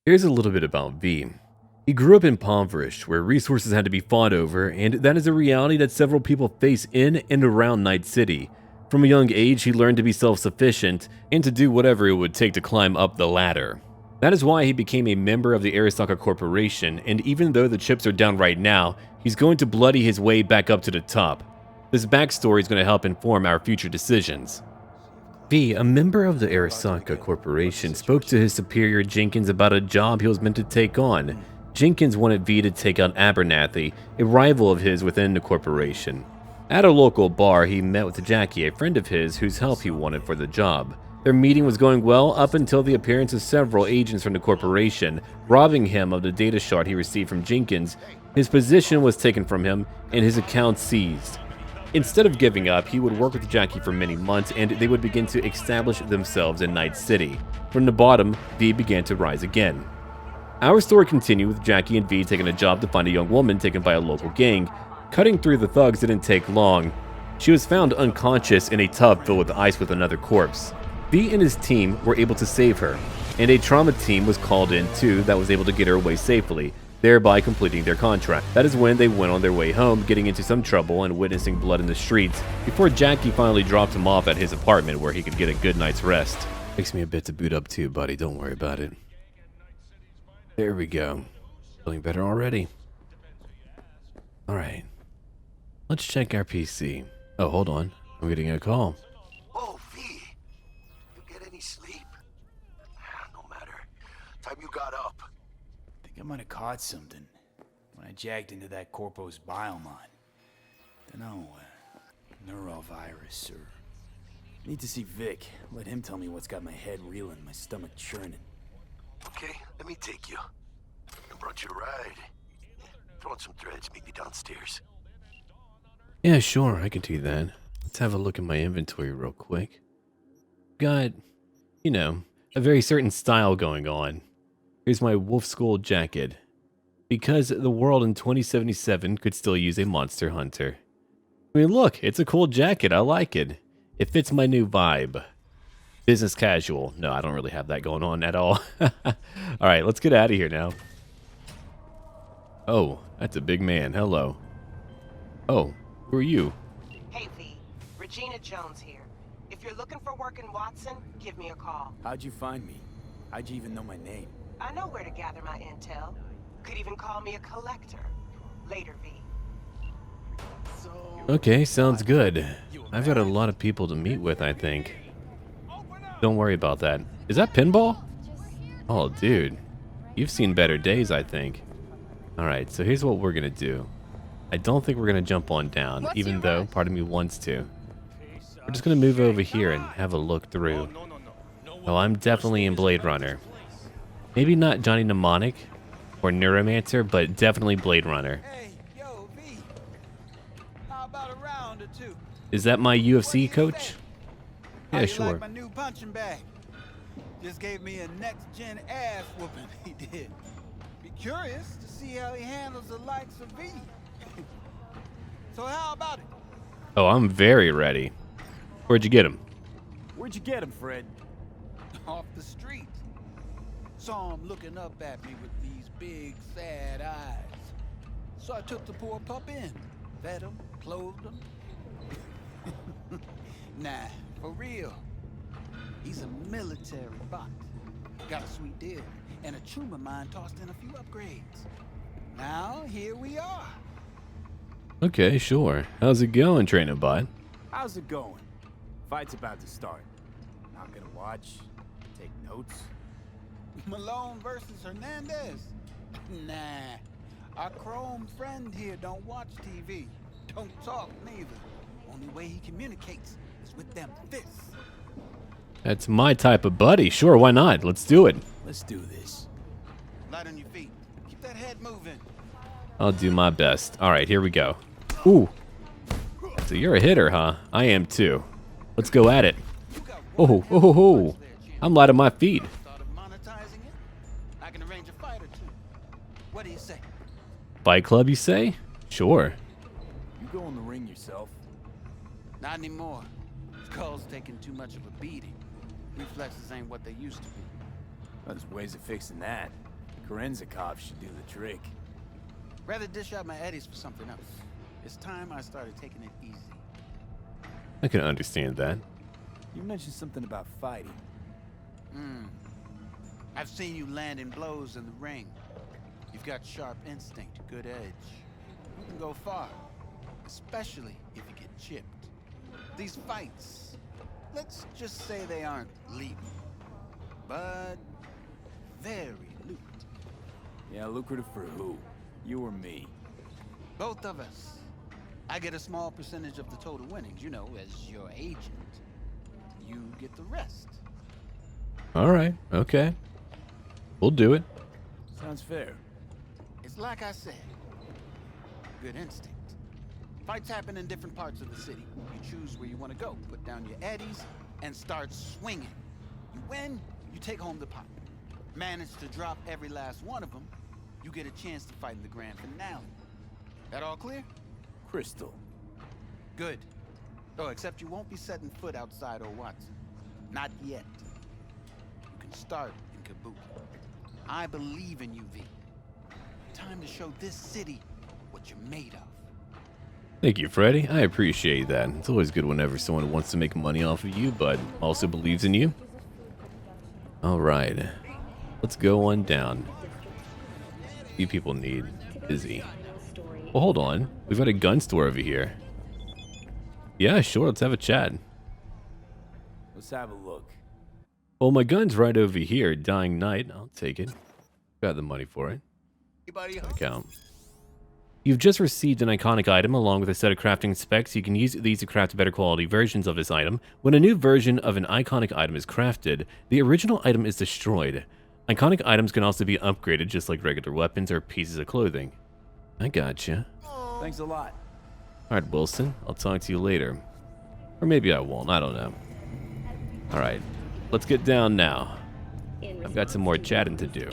Here's a little bit about V. He grew up impoverished, where resources had to be fought over, and that is a reality that several people face in and around Night City. From a young age, he learned to be self-sufficient and to do whatever it would take to climb up the ladder. That is why he became a member of the Aristocrat Corporation, and even though the chips are down right now, he's going to bloody his way back up to the top. This backstory is going to help inform our future decisions. V, a member of the Aristocrat Corporation, spoke to his superior Jenkins about a job he was meant to take on. Jenkins wanted V to take out Abernathy, a rival of his within the corporation. At a local bar, he met with Jackie, a friend of his whose help he wanted for the job. Their meeting was going well up until the appearance of several agents from the corporation, robbing him of the data shard he received from Jenkins. His position was taken from him and his account seized. Instead of giving up, he would work with Jackie for many months and they would begin to establish themselves in Night City. From the bottom, V began to rise again. Our story continued with Jackie and V taking a job to find a young woman taken by a local gang. Cutting through the thugs didn't take long. She was found unconscious in a tub filled with ice with another corpse. V and his team were able to save her, and a trauma team was called in too that was able to get her away safely, thereby completing their contract. That is when they went on their way home, getting into some trouble and witnessing blood in the streets, before Jackie finally dropped him off at his apartment where he could get a good night's rest. Takes me a bit to boot up too, buddy, don't worry about it. There we go. Feeling better already. Alright. Let's check our PC. Oh, hold on. I'm getting a call. Oh, V. You get any sleep? No matter. Time you got up. Think I might have caught something when I jacked into that Corpo's biomon. Dunno, neurovirus or... Need to see Vic. Let him tell me what's got my head reeling, my stomach churning. Okay, let me take you. I brought you a ride. Throw on some threads, meet me downstairs. Yeah, sure, I can do that. Let's have a look at my inventory real quick. Got, a very certain style going on. Here's my Wolf Skull jacket. Because the world in 2077 could still use a monster hunter. I mean, look, it's a cool jacket. I like it. It fits my new vibe. Business casual. No, I don't really have that going on at all. Alright, let's get out of here now. Oh, that's a big man. Hello. Oh, who are you? Hey V, Regina Jones here. If you're looking for work in Watson, give me a call. How'd you find me? How'd you even know my name? I know where to gather my intel. Could even call me a collector. Later, V. Okay, sounds good. I've got a lot of people to meet with, I think. Don't worry about that. Is that pinball? Oh, dude. You've seen better days, I think. Alright, so here's what we're gonna do. I don't think we're gonna jump on down, even though part of me wants to. We're just gonna move over here and have a look through. Oh, I'm definitely in Blade Runner. Maybe not Johnny Mnemonic or Neuromancer, but definitely Blade Runner. Hey, yo, V. How about a round or two? Is that my UFC coach? How Yeah, you sure. like my new punching bag? Just gave me a next-gen ass whooping, he did. Be curious to see how he handles the likes of V. So how about it? Oh, I'm very ready. Where'd you get him? Where'd you get him, Fred? Off the street. Saw him looking up at me with these big, sad eyes. So I took the poor pup in. Fed him, clothed him. Nah, for real. He's a military bot. Got a sweet deal, and a tumor mine tossed in a few upgrades. Now, here we are. Okay, sure. How's it going, Trainer Bot? How's it going? Fight's about to start. Not gonna watch, take notes. Malone versus Hernandez? Nah. Our chrome friend here don't watch TV. Don't talk neither. Only way he communicates is with them fists. That's my type of buddy. Sure, why not? Let's do it. Let's do this. Light on your feet. Keep that head moving. I'll do my best. All right, here we go. Ooh. So you're a hitter, huh? I am too. Let's go at it. Oh, oh, oh, oh. I'm light on my feet. Thought of monetizing it? I can arrange a fight or two. What do you say? Fight club, you say? Sure. You go in the ring yourself. Not anymore. Skull's taking too much of a beating. Reflexes ain't what they used to be. Well, there's ways of fixing that. Forensic cops should do the trick. Rather dish out my eddies for something else. It's time I started taking it easy. I can understand that. You mentioned something about fighting. I've seen you landing blows in the ring. You've got sharp instinct, good edge. You can go far, especially if you get chipped. These fights, let's just say they aren't lethal, but very lucrative. Yeah, lucrative for who? You or me? Both of us. I get a small percentage of the total winnings, you know, as your agent. You get the rest. All right, okay. We'll do it. Sounds fair. It's like I said, good instinct. Fights happen in different parts of the city. You choose where you want to go, put down your eddies, and start swinging. You win, you take home the pot. Manage to drop every last one of them, you get a chance to fight in the grand finale. That all clear? Crystal. Good. Oh, except you won't be setting foot outside old Watson. Not yet. You can start in Kabuki. I believe in you, V. Time to show this city what you're made of. Thank you, Freddy. I appreciate that. It's always good whenever someone wants to make money off of you, but also believes in you. All right. Let's go on down. Few people need busy. Well, hold on. We've got a gun store over here. Yeah, sure. Let's have a chat. Let's have a look. Well, my gun's right over here. Dying Night. I'll take it. Got the money for it. Account. You've just received an iconic item along with a set of crafting specs. You can use these to craft better quality versions of this item. When a new version of an iconic item is crafted, the original item is destroyed. Iconic items can also be upgraded just like regular weapons or pieces of clothing. I gotcha. Thanks a lot. Alright, Wilson. I'll talk to you later. Or maybe I won't. I don't know. Alright. Let's get down now. I've got some more chatting to do.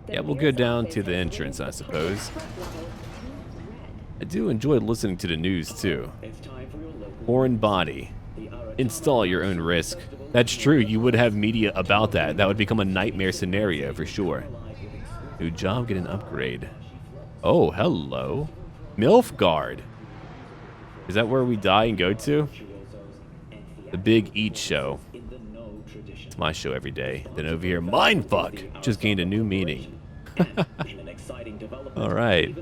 Yeah, we'll go down to the entrance, I suppose. I do enjoy listening to the news, too. Foreign body. Install at your own risk. That's true, you would have media about that. That would become a nightmare scenario, for sure. New job, get an upgrade. Oh, hello. Milfgard. Is that where we die and go to? The Big Eat Show. It's my show every day. Then over here, Mindfuck just gained a new meaning. Alright.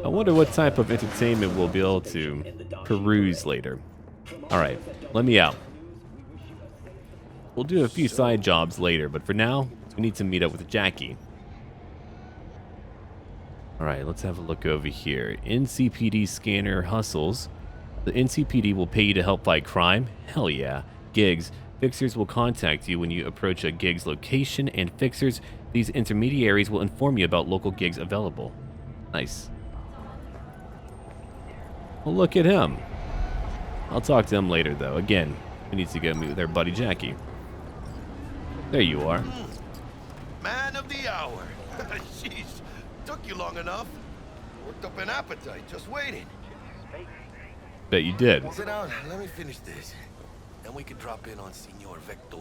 I wonder what type of entertainment we'll be able to peruse later. Alright, let me out. We'll do a few side jobs later, but for now, we need to meet up with Jackie. Alright, let's have a look over here. NCPD scanner hustles. The NCPD will pay you to help fight crime? Hell yeah. Gigs. Fixers will contact you when you approach a gig's location, and fixers, these intermediaries, will inform you about local gigs available. Nice. Well, look at him. I'll talk to him later, though. Again, we need to go meet with our buddy Jackie. There you are. Man of the hour. Jeez, took you long enough. Worked up an appetite, just waiting. Bet you did. Sit down, let me finish this. Then we can drop in on Senor Viktor.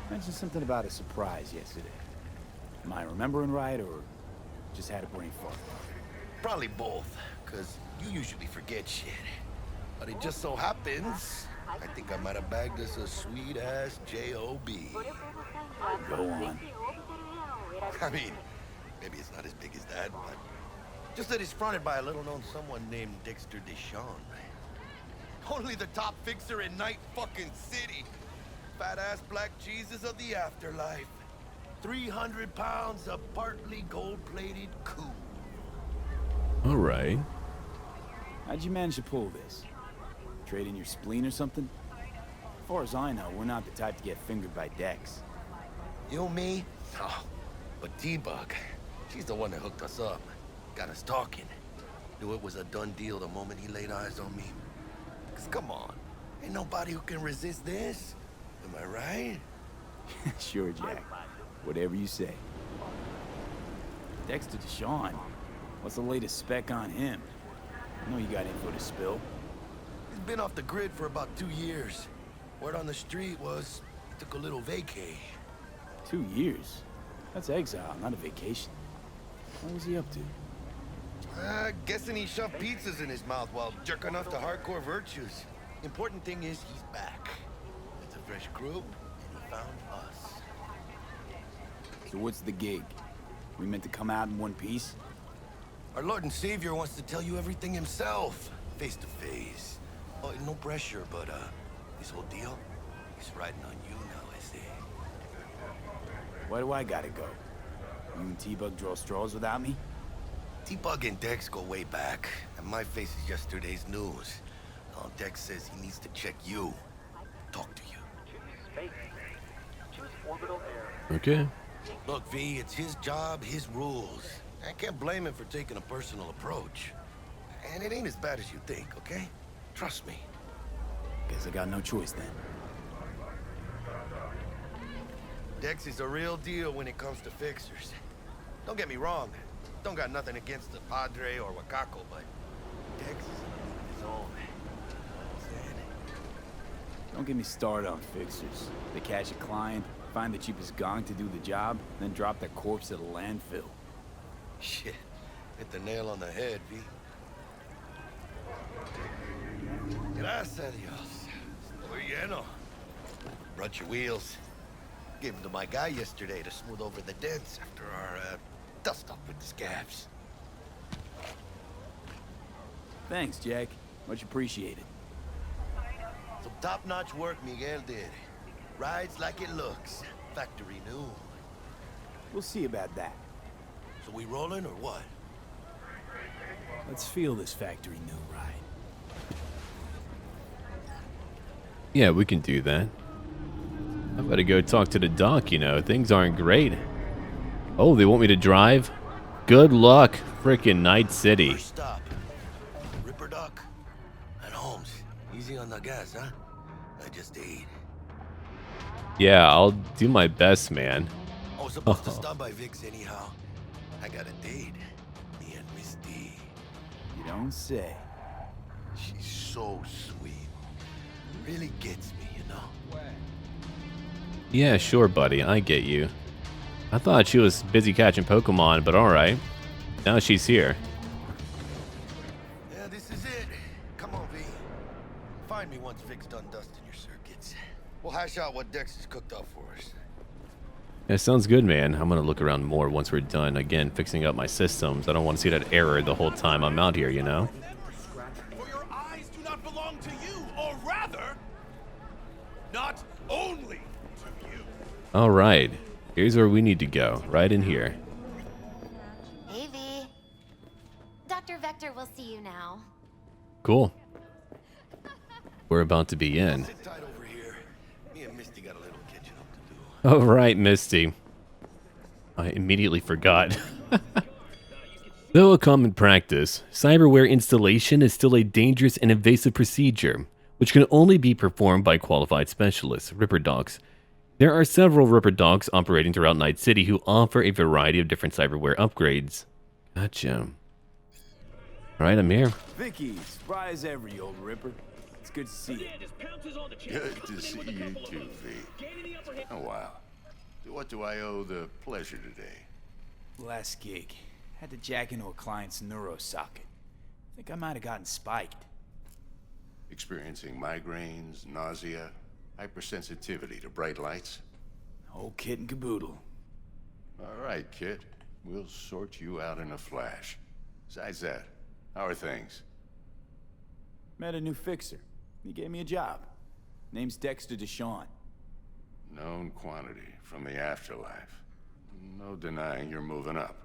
Mentioned something about a surprise yesterday. Am I remembering right, or just had a brain fart? Probably both, because you usually forget shit. But it just so happens, I think I might have bagged us a sweet-ass J.O.B. Go on. I mean, maybe it's not as big as that, but just that he's fronted by a little-known someone named Dexter Deshawn. Only the top fixer in Night fucking City. Fat-ass black Jesus of the afterlife. 300 pounds of partly gold-plated cool. All right. How'd you manage to pull this? Trade in your spleen or something? As far as I know, we're not the type to get fingered by Dex. You, me? Oh, but T-Bug, she's the one that hooked us up. Got us talking. Knew it was a done deal the moment he laid eyes on me. 'Cause come on, ain't nobody who can resist this. Am I right? Sure, Jack. Whatever you say. Dexter Deshawn. What's the latest spec on him? I know you got info to spill. He's been off the grid for about 2 years. Word on the street was he took a little vacay. 2 years? That's exile, not a vacation. What was he up to? Guessing he shoved pizzas in his mouth while jerking off to hardcore virtues. Important thing is he's back. It's a fresh group, and he found us. So what's the gig? We meant to come out in one piece? Our Lord and Savior wants to tell you everything himself, face to face. Oh, no pressure, but this whole deal, he's riding on you now, I say. Why do I gotta go? You and T-Bug draw straws without me? T-Bug and Dex go way back, and my face is yesterday's news. Now Dex says he needs to check you, talk to you. Okay. Look, V, it's his job, his rules. I can't blame him for taking a personal approach. And it ain't as bad as you think, okay? Trust me. Guess I got no choice then. Dex is a real deal when it comes to fixers. Don't get me wrong. Don't got nothing against the Padre or Wakako, but Dex is in his own. Don't get me started on fixers. They catch a client, find the cheapest gong to do the job, then drop their corpse at a landfill. Shit. Hit the nail on the head, V. Gracias a Dios. Estoy lleno. Brought your wheels. Gave them to my guy yesterday to smooth over the dents after our dust up with the scabs. Thanks, Jack. Much appreciated. Some top-notch work Miguel did. Rides like it looks. Factory new. We'll see about that. So we rolling or what? Let's feel this factory new ride. Yeah, we can do that. I've got to go talk to the doc, you know. Things aren't great. Oh, they want me to drive? Good luck, frickin' Night City. First stop. Ripperdoc and Holmes. Easy on the gas, huh? I just ate. Yeah, I'll do my best, man. I was supposed to stop by Vic's anyhow. I got a date. Me and Misty. You don't say. She's so sweet. Really gets me, you know? Yeah, sure, buddy. I get you. I thought she was busy catching Pokemon, but alright. Now she's here. Yeah, this is it. Come on, V. Find me once Vic's done dusting your circuits. We'll hash out what Dex has cooked up for us. Yeah, sounds good, man. I'm gonna look around more once we're done, again, fixing up my systems. I don't want to see that error the whole time I'm out here, you know? For your eyes do not belong to you, or rather, not only to you. Alright. Here's where we need to go. Right in here. Hey, V. Dr. Vector will see you now. Cool. We're about to be in. Sit tight over here. Me and Misty got a little catching up to do. Alright, Misty. I immediately forgot. Though a common practice, cyberware installation is still a dangerous and invasive procedure, which can only be performed by qualified specialists, Ripperdocs. There are several Ripperdocs operating throughout Night City who offer a variety of different cyberware upgrades. Gotcha. Alright, I'm here. Vicky, spry as ever, you old Ripper. It's good to see you. Good to see you too, V. Oh, wow. What do I owe the pleasure today? Last gig. Had to jack into a client's neuro socket. Think I might have gotten spiked. Experiencing migraines, nausea, hypersensitivity to bright lights? Whole kit and caboodle. All right, kid. We'll sort you out in a flash. Besides that, how are things? Met a new fixer. He gave me a job. Name's Dexter Deshawn. Known quantity from the afterlife. No denying you're moving up.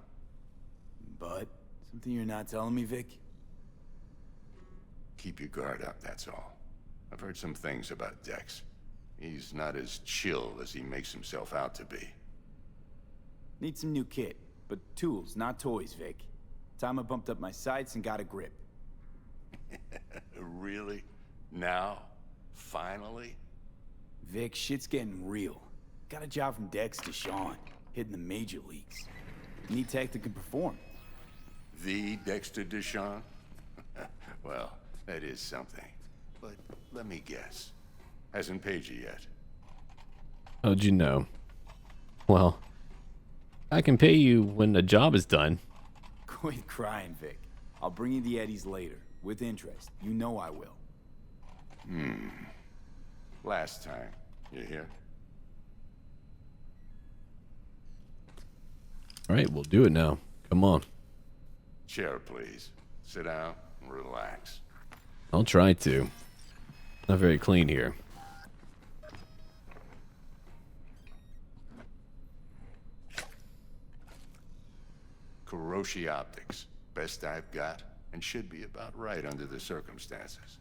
But, something you're not telling me, Vic? Keep your guard up, that's all. I've heard some things about Dex. He's not as chill as he makes himself out to be. Need some new kit, but tools, not toys, Vic. Time I bumped up my sights and got a grip. Really? Now? Finally? Vic, shit's getting real. Got a job from Dex Deshawn, hitting the major leagues. Need tech that can perform. The Dexter Deshawn? Well, that is something. But let me guess. Hasn't paid you yet. How'd you know? Well, I can pay you when the job is done. Quit crying, Vic. I'll bring you the eddies later, with interest. You know I will. Last time. You hear? All right, we'll do it now. Come on. Chair, please. Sit down and relax. I'll try to. Not very clean here. Kuroshi Optics. Best I've got, and should be about right under the circumstances.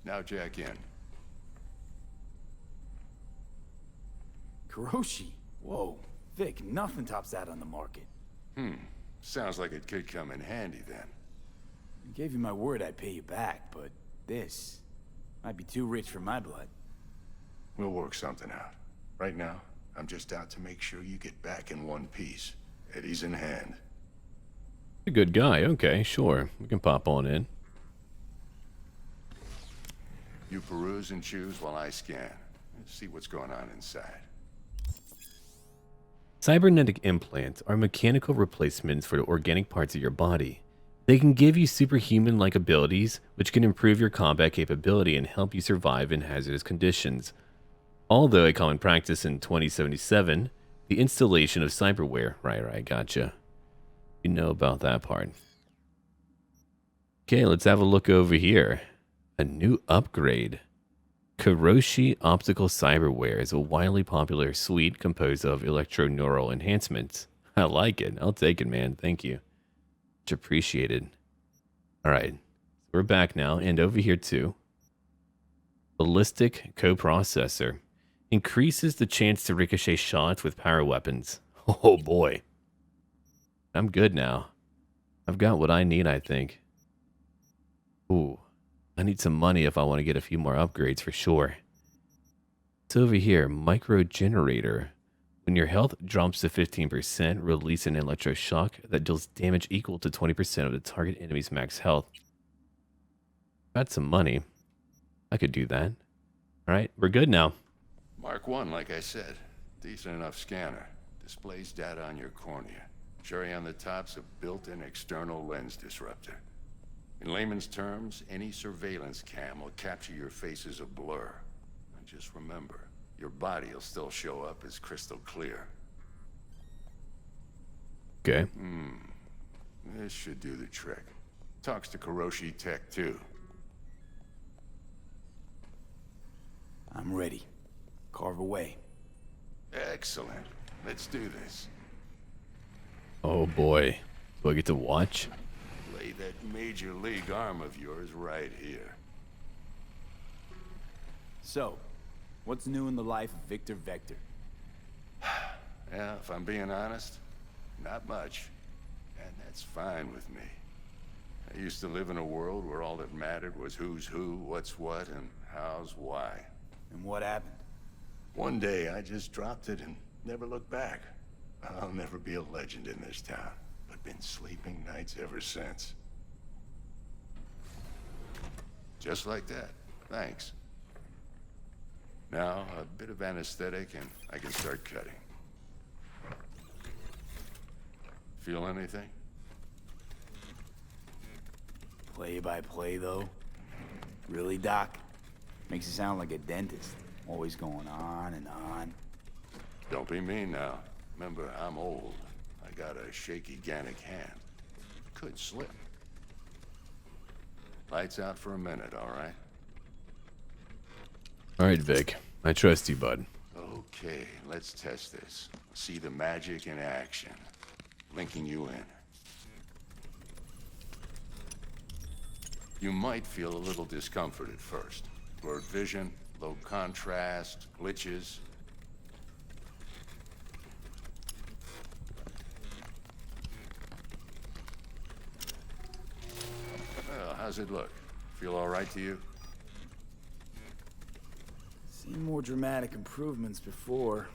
Now jack in. Kuroshi? Whoa. Vic, nothing tops that on the market. Sounds like it could come in handy then. I gave you my word I'd pay you back, but this might be too rich for my blood. We'll work something out. Right now, I'm just out to make sure you get back in one piece. Eddie's in hand. A good guy. Okay, sure. We can pop on in. You peruse and choose while I scan. See what's going on inside. Cybernetic implants are mechanical replacements for the organic parts of your body. They can give you superhuman-like abilities, which can improve your combat capability and help you survive in hazardous conditions. Although a common practice in 2077, the installation of cyberware. Right, gotcha. You know about that part. Okay, let's have a look over here. A new upgrade. Kuroshi Optical Cyberware is a widely popular suite composed of electroneural enhancements. I like it. I'll take it, man. Thank you. Much appreciated. Alright, so we're back now, and over here too. Ballistic coprocessor. Increases the chance to ricochet shots with power weapons. Oh boy. I'm good now. I've got what I need, I think. Ooh. I need some money if I want to get a few more upgrades for sure. It's over here, micro generator. When your health drops to 15%, release an electroshock that deals damage equal to 20% of the target enemy's max health. Got some money. I could do that. Alright, we're good now. Mark 1, like I said. Decent enough scanner. Displays data on your cornea. Cherry on the top's a built-in external lens disruptor. In layman's terms, any surveillance cam will capture your face as a blur. And just remember, your body will still show up as crystal clear. Okay. This should do the trick. Talks to Kuroshi Tech, too. I'm ready. Carve away. Excellent. Let's do this. Oh boy. Do I get to watch? Lay that major league arm of yours right here. So, what's new in the life of Viktor Vektor? Yeah, if I'm being honest, not much. And that's fine with me. I used to live in a world where all that mattered was who's who, what's what, and how's why. And what happened? One day, I just dropped it and never looked back. I'll never be a legend in this town, but been sleeping nights ever since. Just like that. Thanks. Now, a bit of anesthetic and I can start cutting. Feel anything? Play by play, though? Really, Doc? Makes you sound like a dentist. Always going on and on. Don't be mean now. Remember, I'm old. I got a shaky Gannic hand. Could slip. Lights out for a minute, all right? All right, Vic. I trust you, bud. Okay, let's test this. See the magic in action. Linking you in. You might feel a little discomfort at first. Blurred vision, low contrast, glitches. Well, how's it look? Feel all right to you? Seen more dramatic improvements before.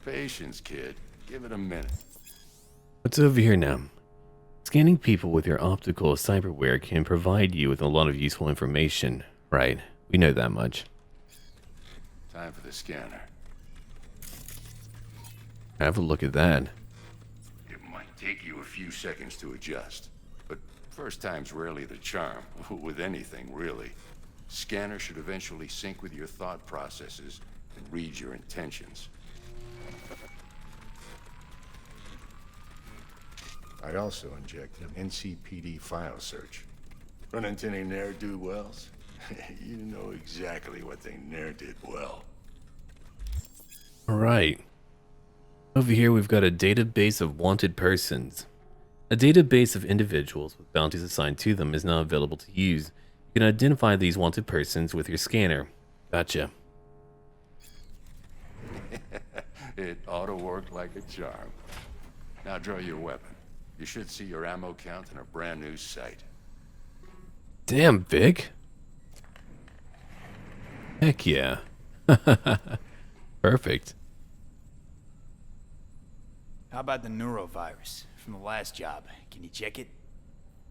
Patience, kid. Give it a minute. What's over here now? Scanning people with your optical cyberware can provide you with a lot of useful information. Right, we know that much. Time for the scanner. Have a look at that. It might take you a few seconds to adjust, but first time's rarely the charm, with anything, really. Scanner should eventually sync with your thought processes and read your intentions. I'd also inject an NCPD file search. Run into any ne'er-do-wells? You know exactly what they ne'er did well. All right. Over here, we've got a database of wanted persons. A database of individuals with bounties assigned to them is now available to use. You can identify these wanted persons with your scanner. Gotcha. It ought to work like a charm. Now draw your weapon. You should see your ammo count in a brand new sight. Damn, Vic. Heck yeah. Perfect. How about the neurovirus from the last job? Can you check it?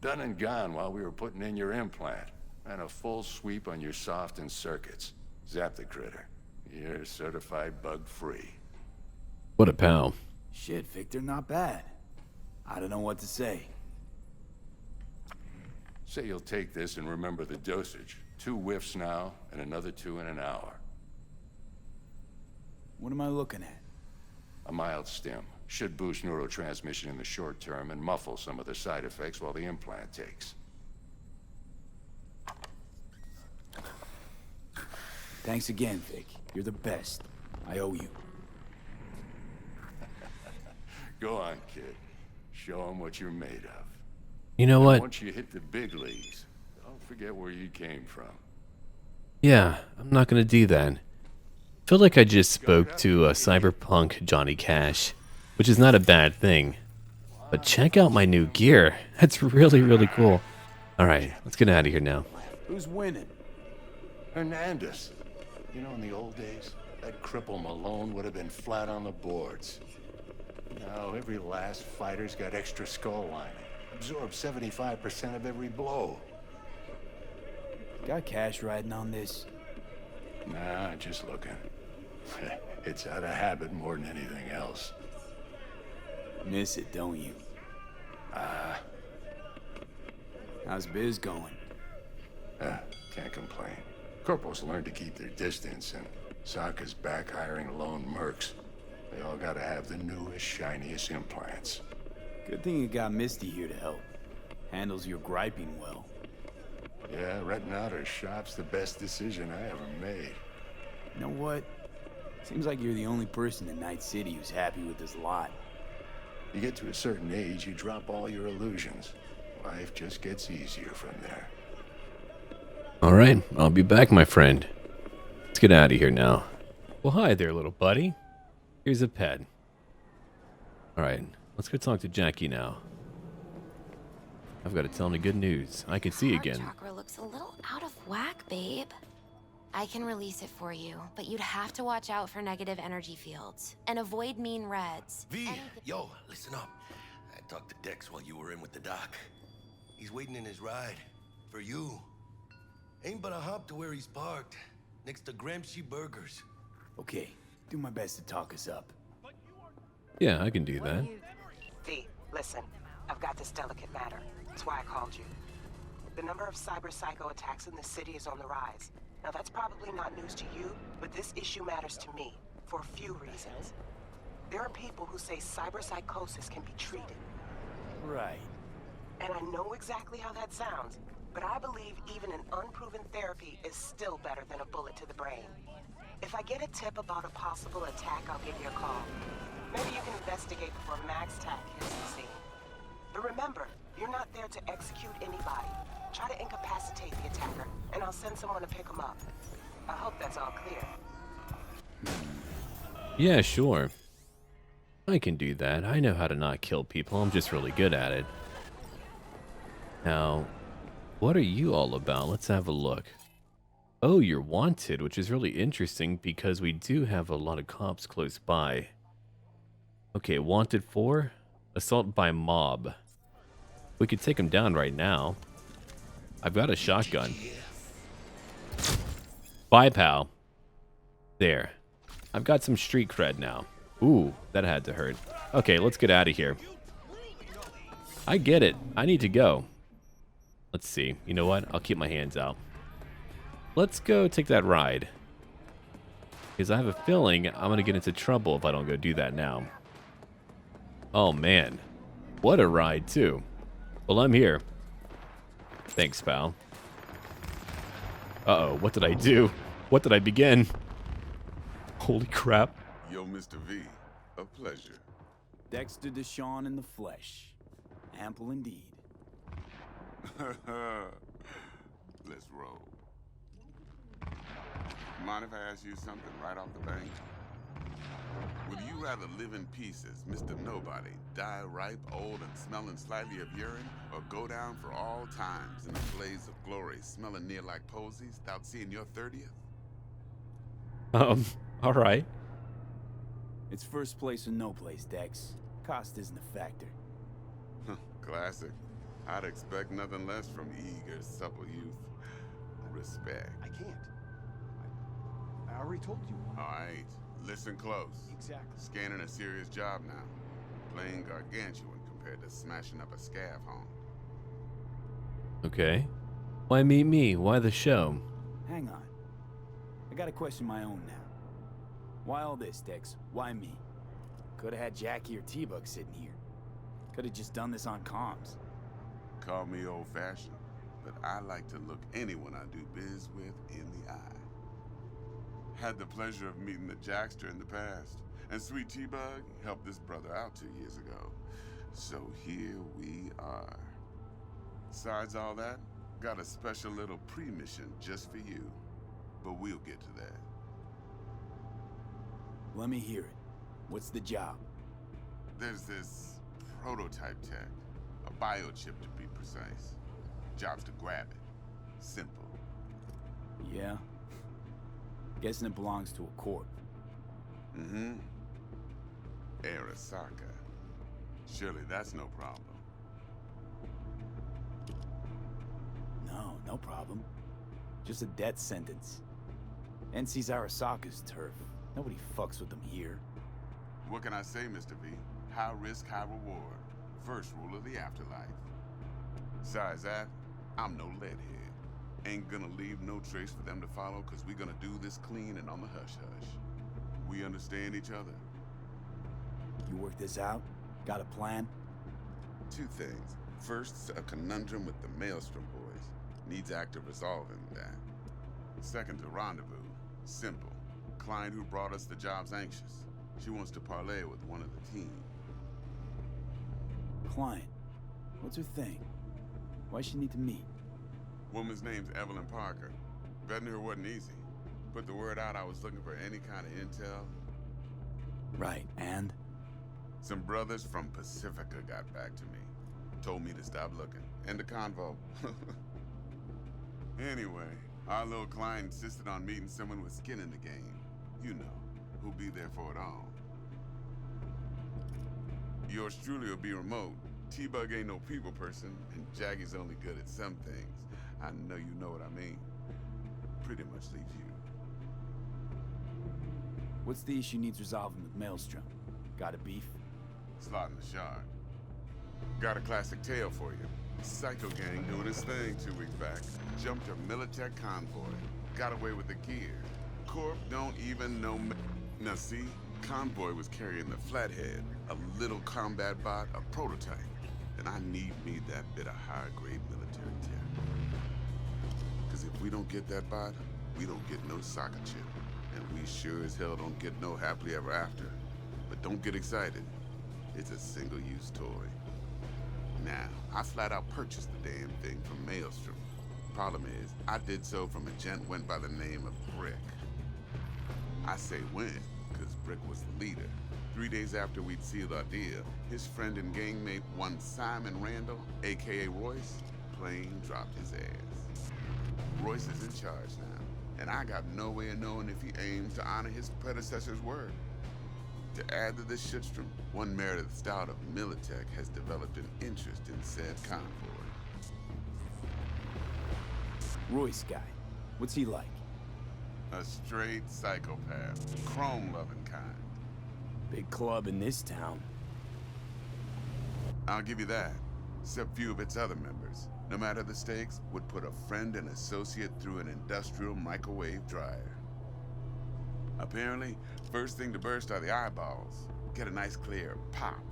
Done and gone while we were putting in your implant. And a full sweep on your soft and circuits. Zap the critter. You're certified bug-free. What a pal. Shit, Victor, not bad. I don't know what to say. Say you'll take this and remember the dosage. 2 whiffs now, and another 2 in an hour. What am I looking at? A mild stim. Should boost neurotransmission in the short term and muffle some of the side effects while the implant takes. Thanks again, Vic. You're the best. I owe you. Go on, kid. Show them what you're made of. You know what? Once you hit the big leagues, don't forget where you came from. Yeah, I'm not gonna do that. I feel like I just spoke to a Cyberpunk Johnny Cash, which is not a bad thing. But check out my new gear. That's really, really cool. Alright, let's get out of here now. Who's winning? Hernandez. You know, in the old days, that cripple Malone would have been flat on the boards. Now, every last fighter's got extra skull lining. Absorbs 75% of every blow. Got Cash riding on this? Nah, just looking. It's out of habit more than anything else. Miss it, don't you? How's biz going? Can't complain. Corporals learn to keep their distance, and Sokka's back hiring lone mercs. They all gotta have the newest, shiniest implants. Good thing you got Misty here to help. Handles your griping well. Yeah, renting out her shop's the best decision I ever made. You know what? Seems like you're the only person in Night City who's happy with this lot. You get to a certain age, you drop all your illusions. Life just gets easier from there. Alright, I'll be back, my friend. Let's get out of here now. Well, hi there, little buddy. Here's a pet. Alright, let's go talk to Jackie now. I've got to tell me good news. I can see Heart again. chakra looks a little out of whack, babe. I can release it for you, but you'd have to watch out for negative energy fields and avoid mean reds. V, yo, listen up. I talked to Dex while you were in with the doc. He's waiting in his ride. For you. Ain't but a hop to where he's parked. Next to Gramsci Burgers. Okay, do my best to talk us up. Yeah, I can do that. V, listen. I've got this delicate matter. That's why I called you. The number of cyber psycho attacks in the city is on the rise. Now that's probably not news to you, but this issue matters to me for a few reasons. There are people who say cyber psychosis can be treated. Right. And I know exactly how that sounds, but I believe even an unproven therapy is still better than a bullet to the brain. If I get a tip about a possible attack, I'll give you a call. Maybe you can investigate before Max Tack hits the scene. But remember, you're not there to execute anybody. Try to incapacitate the attacker, and I'll send someone to pick him up. I hope that's all clear. Yeah, sure. I can do that. I know how to not kill people. I'm just really good at it. Now, what are you all about? Let's have a look. Oh, you're wanted, which is really interesting because we do have a lot of cops close by. Okay, wanted for assault by mob. We could take him down right now. I've got a shotgun. Bye, pal. There. I've got some street cred now. Ooh, that had to hurt. Okay, let's get out of here. I get it. I need to go. Let's see. You know what? I'll keep my hands out. Let's go take that ride. Because I have a feeling I'm going to get into trouble if I don't go do that now. Oh, man. What a ride, too. Well, I'm here. Thanks, pal. Uh-oh, what did I do? What did I begin? Holy crap. Yo, Mr. V, a pleasure. Dexter Deshawn in the flesh. Ample indeed. Let's roll. Mind if I ask you something right off the bank? Would you rather live in pieces, Mr. Nobody, die ripe, old, and smelling slightly of urine, or go down for all times in a blaze of glory, smelling near like posies, without seeing your 30th? All right. It's first place or no place, Dex. Cost isn't a factor. Classic. I'd expect nothing less from eager, supple youth. Respect. I can't. I already told you. All right, listen close. Exactly. Scanning a serious job now. Playing gargantuan compared to smashing up a scav home. Okay. Why meet me? Why the show? Hang on. I gotta question my own now. Why all this, Dex? Why me? Could've had Jackie or T-Bug sitting here. Could've just done this on comms. Call me old-fashioned, but I like to look anyone I do biz with in the eye. Had the pleasure of meeting the Jackster in the past, and sweet T-Bug helped this brother out 2 years ago. So here we are. Besides all that, got a special little pre-mission just for you. But we'll get to that. Let me hear it. What's the job? There's this prototype tech, a biochip to be precise. Job's to grab it. Simple. Yeah? Guessing it belongs to a corp. Mm-hmm. Arasaka. Surely that's no problem. No problem. Just a death sentence. NC's Arasaka's turf. Nobody fucks with them here. What can I say, Mr. V? High risk, high reward. First rule of the afterlife. Besides that, I'm no leadhead. Ain't gonna leave no trace for them to follow, cause we gonna do this clean and on the hush-hush. We understand each other. You work this out? Got a plan? Two things. First, a conundrum with the Maelstrom boys. Needs active resolving that. Second, a rendezvous. Simple. Client who brought us the job's anxious. She wants to parlay with one of the team. Client? What's her thing? Why she need to meet? Woman's name's Evelyn Parker. Vetting her wasn't easy. Put the word out I was looking for any kind of intel. Right, and? Some brothers from Pacifica got back to me. Told me to stop looking. End the convo. Anyway, our little client insisted on meeting someone with skin in the game. You know, who'll be there for it all. Yours truly will be remote. T-Bug ain't no people person, and Jaggy's only good at some things. I know you know what I mean. Pretty much leaves you. What's the issue needs resolving with Maelstrom? Got a beef? Slotting the shard. Got a classic tale for you. Psycho gang doing his thing 2 weeks back. Jumped a Militech convoy. Got away with the gear. Corp don't even know. Now see, convoy was carrying the Flathead, a little combat bot, a prototype. And I need me that bit of high-grade military tech. Cause if we don't get that bot, we don't get no soccer chip. And we sure as hell don't get no happily ever after. But don't get excited. It's a single-use toy. Now, I flat out purchased the damn thing from Maelstrom. Problem is, I did so from a gent went by the name of Brick. I say when, because Brick was the leader. 3 days after we'd sealed our deal, his friend and gangmate, one Simon Randall, aka Royce, plain dropped his ass. Royce is in charge now, and I got no way of knowing if he aims to honor his predecessor's word. To add to this shitstrom, one Meredith Stout of Militech has developed an interest in said convoy. Royce guy. What's he like? A straight psychopath. Chrome-loving kind. Big club in this town. I'll give you that. Except few of its other members, no matter the stakes, would put a friend and associate through an industrial microwave dryer. Apparently, first thing to burst are the eyeballs. Get a nice clear pop.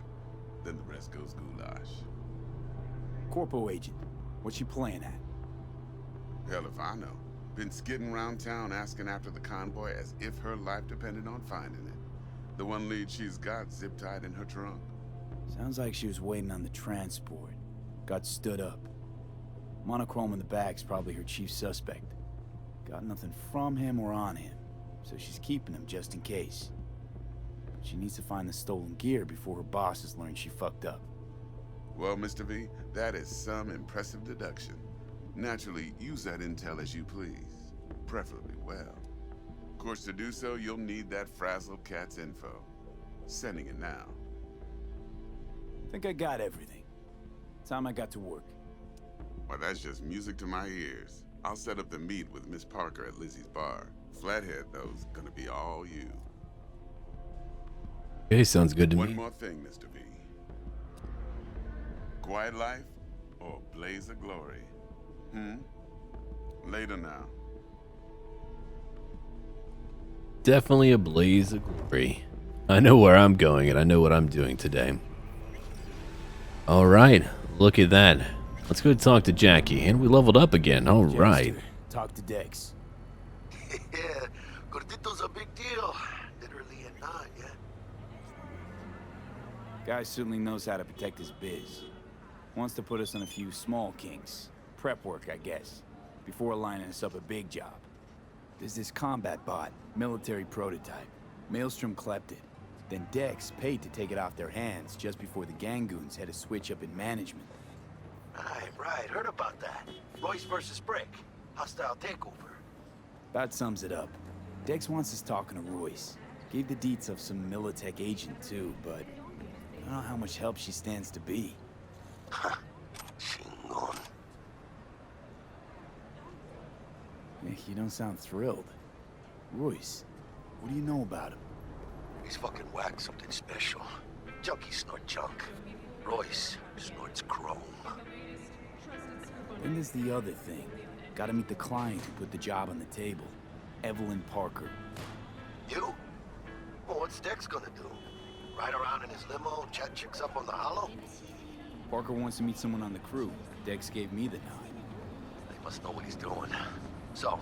Then the rest goes goulash. Corpo agent, what you playing at? Hell if I know. Been skidding around town asking after the convoy as if her life depended on finding it. The one lead she's got zip-tied in her trunk. Sounds like she was waiting on the transport. Got stood up. Monochrome in the bag's probably her chief suspect. Got nothing from him or on him, so she's keeping him just in case. But she needs to find the stolen gear before her bosses learn she fucked up. Well, Mr. V, that is some impressive deduction. Naturally, use that intel as you please. Preferably well. Of course, to do so, you'll need that frazzled cat's info. Sending it now. Think I got everything. Time I got to work. Well, that's just music to my ears. I'll set up the meet with Miss Parker at Lizzie's bar. Flathead, though, is gonna be all you. Okay, sounds good to me. One more thing, Mr. V. Quiet life or blaze of glory? Later now. Definitely a blaze of glory. I know where I'm going and I know what I'm doing today. Alright, look at that. Let's go talk to Jackie, and we leveled up again. Alright. Talk to Dex. Yeah, Gordito's a big deal. Literally and not, yeah. Guy certainly knows how to protect his biz. Wants to put us on a few small kinks. Prep work, I guess. Before lining us up a big job. There's this combat bot, military prototype. Maelstrom clept it. Then Dex paid to take it off their hands just before the Gangoons had a switch up in management. Right, heard about that. Royce versus Brick. Hostile takeover. That sums it up. Dex wants us talking to Royce. Gave the deets of some Militech agent too, but I don't know how much help she stands to be. Chingon. You don't sound thrilled. Royce, what do you know about him? He's fucking whack, something special. Junkies snort junk. Royce snorts chrome. Then there's the other thing. Gotta meet the client who put the job on the table. Evelyn Parker. You? Well, what's Dex gonna do? Ride around in his limo and chat chicks up on the hollow? Parker wants to meet someone on the crew. Dex gave me the nod. They must know what he's doing. So,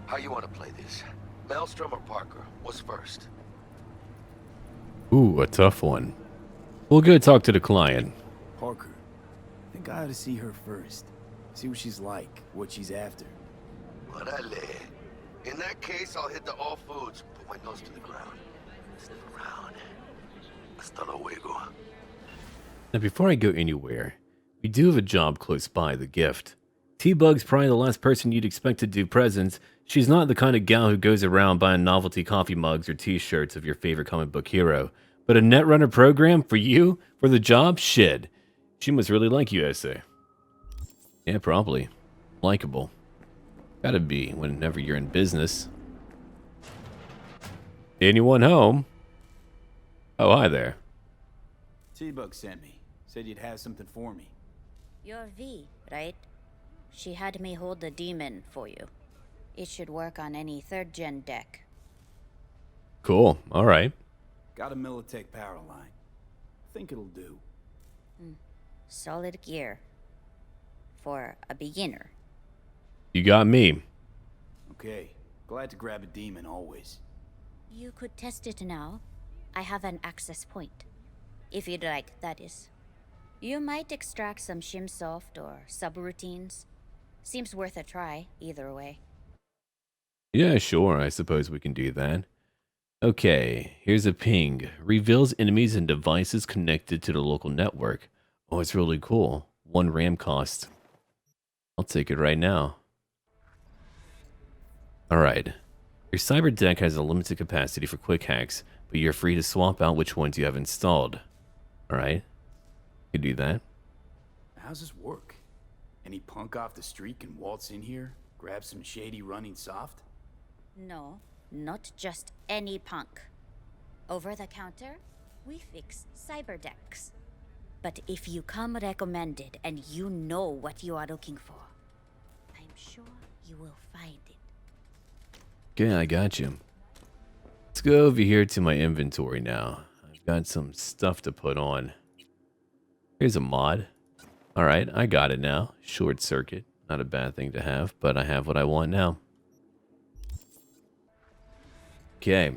how you want to play this? Maelstrom or Parker? What's first? Ooh, a tough one. We'll go talk to the client. Parker. I think I ought to see her first. See what she's like, what she's after. Orale. In that case, I'll hit the all foods. Put my nose to the ground. Sniff around. Hasta luego. Now, before I go anywhere, we do have a job close by, the gift. T-Bug's probably the last person you'd expect to do presents. She's not the kind of gal who goes around buying novelty coffee mugs or t-shirts of your favorite comic book hero. But a Netrunner program for you? For the job? Shit. She must really like you, I say. Yeah, probably. Likeable. Gotta be, whenever you're in business. Anyone home? Oh, hi there. T-Bug sent me. Said you'd have something for me. You're V, right? She had me hold the demon for you. It should work on any 3rd gen deck. Cool, alright. Got a Militech power line. Think it'll do. Solid gear. For a beginner. You got me. Okay. Glad to grab a demon always. You could test it now. I have an access point. If you'd like, that is. You might extract some shimsoft or subroutines. Seems worth a try, either way. Yeah, sure, I suppose we can do that. Okay, here's a ping. Reveals enemies and devices connected to the local network. Oh, it's really cool. 1 RAM cost. I'll take it right now. Alright. Your cyber deck has a limited capacity for quick hacks, but you're free to swap out which ones you have installed. Alright. You can do that. How's this work? Any punk off the street can waltz in here, grab some shady running soft? No, not just any punk. Over the counter, we fix cyber decks. But if you come recommended and you know what you are looking for, I'm sure you will find it. Okay, I got you. Let's go over here to my inventory now. I've got some stuff to put on. Here's a mod. Alright, I got it now. Short circuit. Not a bad thing to have, but I have what I want now. Okay.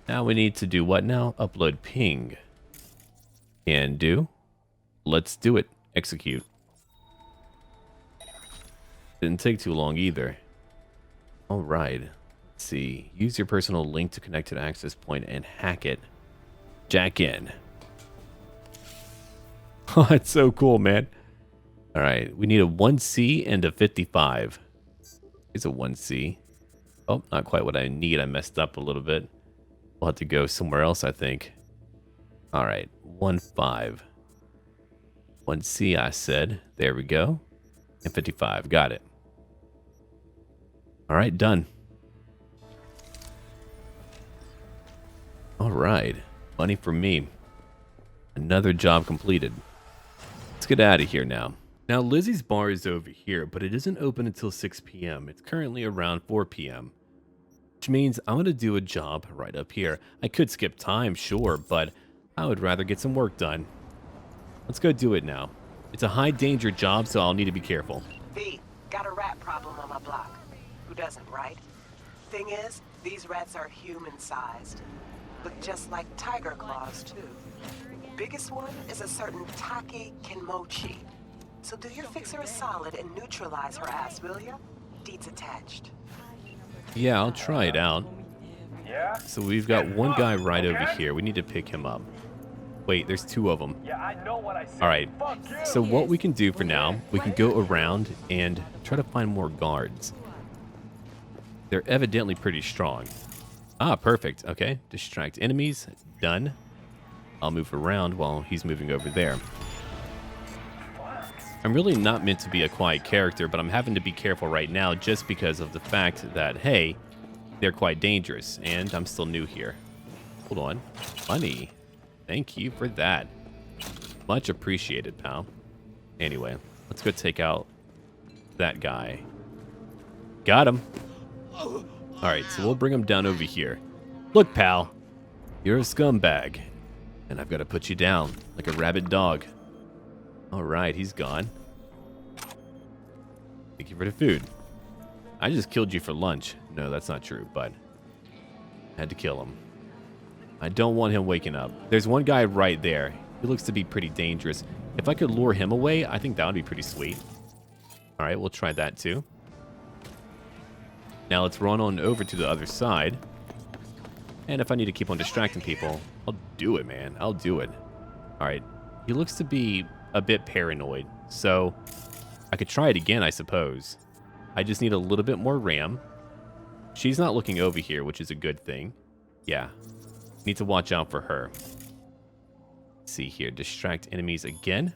Now we need to do what now? Upload ping. Can do. Let's do it. Execute. Didn't take too long either. Alright. Let's see. Use your personal link to connect to an access point and hack it. Jack in. Oh, it's so cool, man. Alright. We need a 1C and a 55. Here's a 1C. Oh, not quite what I need. I messed up a little bit. We'll have to go somewhere else, I think. Alright, 1.5. 1C, I said. There we go. And 55. Got it. Alright, done. Alright. Money for me. Another job completed. Let's get out of here now. Now, Lizzie's bar is over here, but it isn't open until 6 p.m. It's currently around 4 p.m. Which means I'm going to do a job right up here. I could skip time, sure, but I would rather get some work done. Let's go do it now. It's a high danger job, so I'll need to be careful. V, got a rat problem on my block. Who doesn't, right? Thing is, these rats are human-sized. Look just like tiger claws, too. Biggest one is a certain Taki Kenmochi. So do your fixer a solid and neutralize her ass, will ya? Deeds attached. Yeah, I'll try it out. So we've got one guy right over here. We need to pick him up. Wait, there's two of them. Alright, so what we can do for now, we can go around and try to find more guards. They're evidently pretty strong. Ah, perfect. Okay, distract enemies. Done. I'll move around while he's moving over there. I'm really not meant to be a quiet character, but I'm having to be careful right now just because of the fact that, hey, they're quite dangerous, and I'm still new here. Hold on. Money. Thank you for that. Much appreciated, pal. Anyway, let's go take out that guy. Got him. Alright, so we'll bring him down over here. Look, pal. You're a scumbag. And I've got to put you down like a rabid dog. Alright, he's gone. Thank you for the food. I just killed you for lunch. No, that's not true, but I had to kill him. I don't want him waking up. There's one guy right there. He looks to be pretty dangerous. If I could lure him away, I think that would be pretty sweet. Alright, we'll try that too. Now let's run on over to the other side. And if I need to keep on distracting people, I'll do it, man. I'll do it. Alright, he looks to be a bit paranoid, so I could try it again, I suppose. I just need a little bit more RAM. She's not looking over here, which is a good thing. Yeah. Need to watch out for her. Let's see here. Distract enemies again.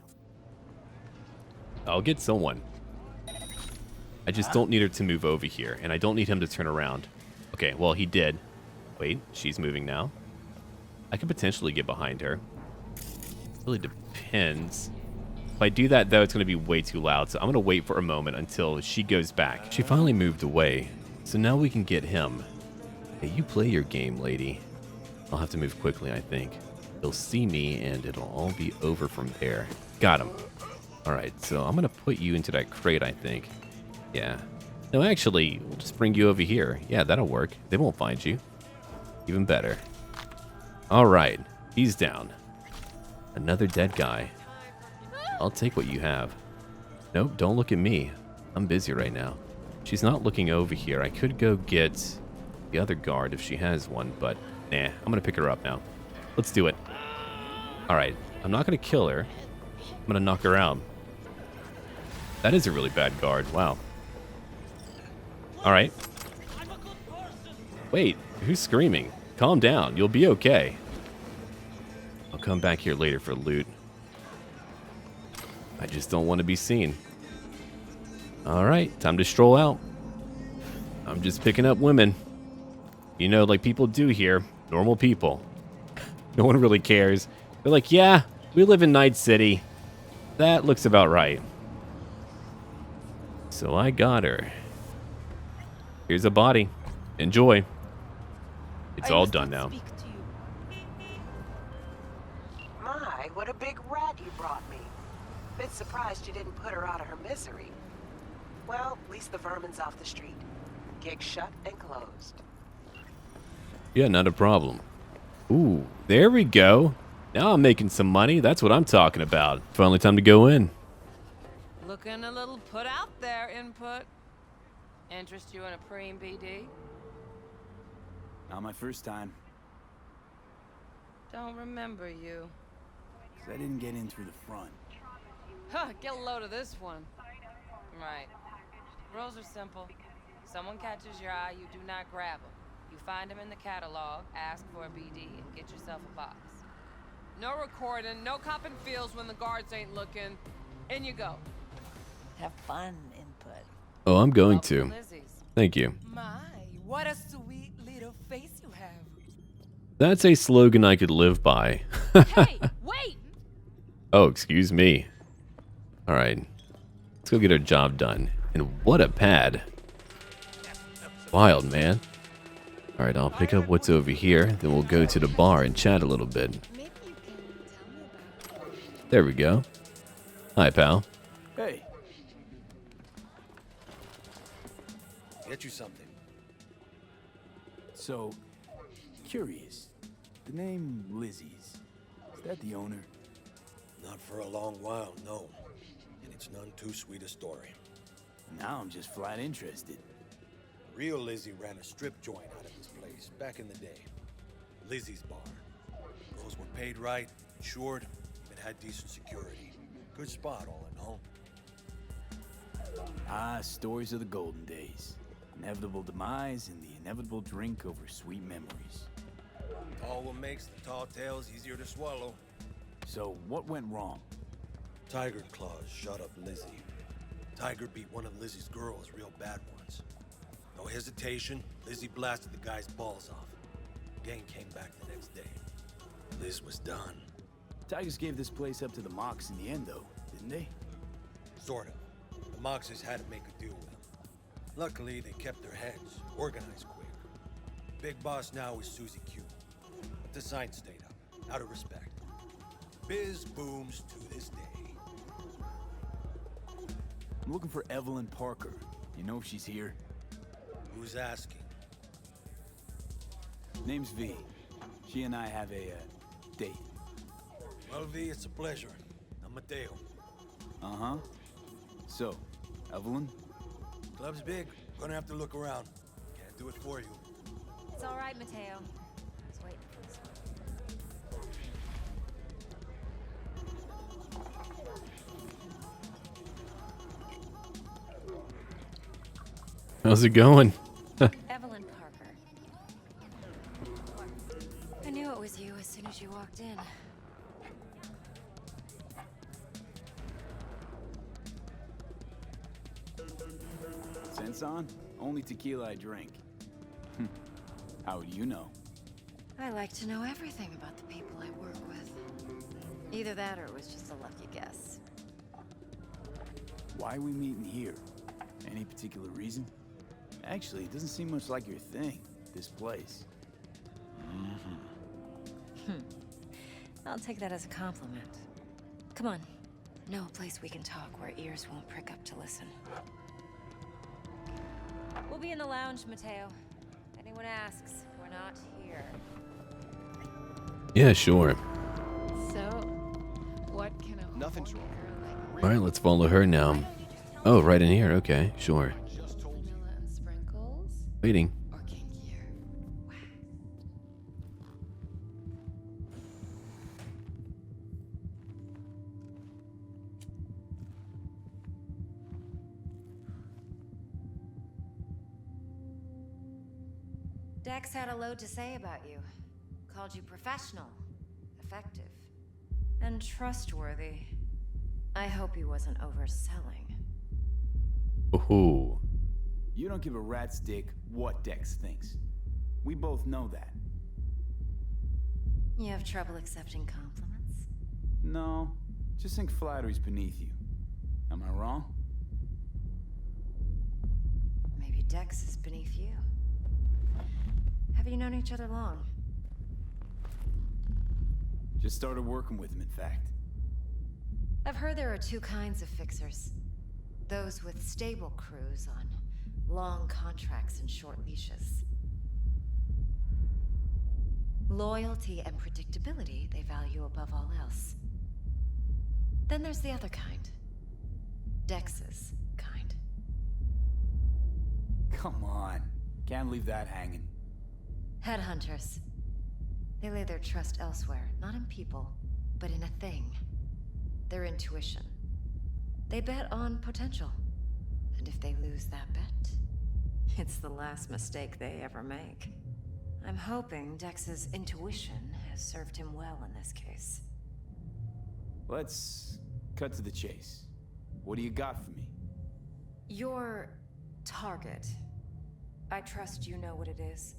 I'll get someone. I just don't need her to move over here, and I don't need him to turn around. Okay, well, he did. Wait, she's moving now. I could potentially get behind her. Really depends. If I do that, though, it's going to be way too loud, so I'm going to wait for a moment until she goes back. She finally moved away, so now we can get him. Hey, you play your game, lady. I'll have to move quickly, I think. He'll see me, and it'll all be over from there. Got him. Alright, so I'm going to put you into that crate, I think. Yeah. No, actually, we'll just bring you over here. Yeah, that'll work. They won't find you. Even better. Alright, he's down. Another dead guy. I'll take what you have. Nope, don't look at me. I'm busy right now. She's not looking over here. I could go get the other guard if she has one, but nah, I'm gonna pick her up now. Let's do it. Alright, I'm not gonna kill her. I'm gonna knock her out. That is a really bad guard, wow. Alright. Wait, who's screaming? Calm down, you'll be okay. I'll come back here later for loot. I just don't want to be seen. Alright, time to stroll out. I'm just picking up women. You know, like people do here. Normal people. No one really cares. They're like, yeah, we live in Night City. That looks about right. So I got her. Here's a body. Enjoy. It's all done now. My, what a big rat you brought me. Bit surprised you didn't put her out of her misery. Well, at least the vermin's off the street. Gig shut and closed. Yeah, not a problem. Ooh, there we go. Now I'm making some money. That's what I'm talking about. Finally time to go in. Looking a little put out there, input. Interest you in a preem BD? Not my first time. Don't remember you. 'Cause I didn't get in through the front. Huh, get a load of this one. Right. Rules are simple. Someone catches your eye, you do not grab them. You find them in the catalog, ask for a BD, and get yourself a box. No recording, no copping feels when the guards ain't looking. In you go. Have fun, input. Oh, I'm going Welcome to. Lizzie's. Thank you. My, what a sweet little face you have. That's a slogan I could live by. Hey, wait! Oh, excuse me. All right. Let's go get our job done. And what a pad. Wild, man. All right, I'll pick up what's over here. Then we'll go to the bar and chat a little bit. There we go. Hi, pal. Hey. Get you something. So, curious. The name Lizzie's. Is that the owner? Not for a long while, no. And it's none too sweet a story. Now I'm just flat interested. Real Lizzie ran a strip joint out of this place back in the day. Lizzie's bar. Girls were paid right, insured, even had decent security. Good spot, all in all. Ah, stories of the golden days. Inevitable demise and the inevitable drink over sweet memories. All what makes the tall tales easier to swallow. So, what went wrong? Tiger Claws shot up Lizzie. Tiger beat one of Lizzie's girls real bad once. No hesitation, Lizzie blasted the guy's balls off. Gang came back the next day. Liz was done. Tigers gave this place up to the Mox in the end, though, didn't they? Sort of. The Moxes had to make a deal with them. Luckily, they kept their heads, organized quick. Big boss now is Susie Q. But the sign stayed up, out of respect. Biz booms to this day. I'm looking for Evelyn Parker. You know if she's here? Who's asking? Name's V. She and I have a, date. Well, V, it's a pleasure. I'm Mateo. Uh-huh. So, Evelyn? Club's big. Gonna have to look around. Can't do it for you. It's all right, Mateo. I was waiting for this one. How's it going? Evelyn Parker. I knew it was you as soon as you walked in. Sense on? Only tequila I drink. How do you know? I like to know everything about the people I work with. Either that or it was just a lucky guess. Why are we meeting here? Any particular reason? Actually, it doesn't seem much like your thing, this place. I'll take that as a compliment. Come on. Know a place we can talk where ears won't prick up to listen. We'll be in the lounge, Mateo. If anyone asks, we're not here. Yeah, sure. So, what can a Nothing's wrong. All right, let's follow her now. Oh, right in here. Okay, sure. vanilla and sprinkles Waiting. or kinkier? Dex had a load to say about you. Called you professional, effective, and trustworthy. I hope he wasn't overselling. Ooh. You don't give a rat's dick what Dex thinks. We both know that. You have trouble accepting compliments? No, just think flattery's beneath you. Am I wrong? Maybe Dex is beneath you. Have you known each other long? Just started working with him, in fact. I've heard there are two kinds of fixers. Those with stable crews on long contracts and short leashes. Loyalty and predictability they value above all else. Then there's the other kind. Dex's kind. Come on. Can't leave that hanging. Headhunters. They lay their trust elsewhere, not in people, but in a thing. Their intuition. They bet on potential. And if they lose that bet, it's the last mistake they ever make. I'm hoping Dex's intuition has served him well in this case. Let's cut to the chase. What do you got for me? Your target. I trust you know what it is.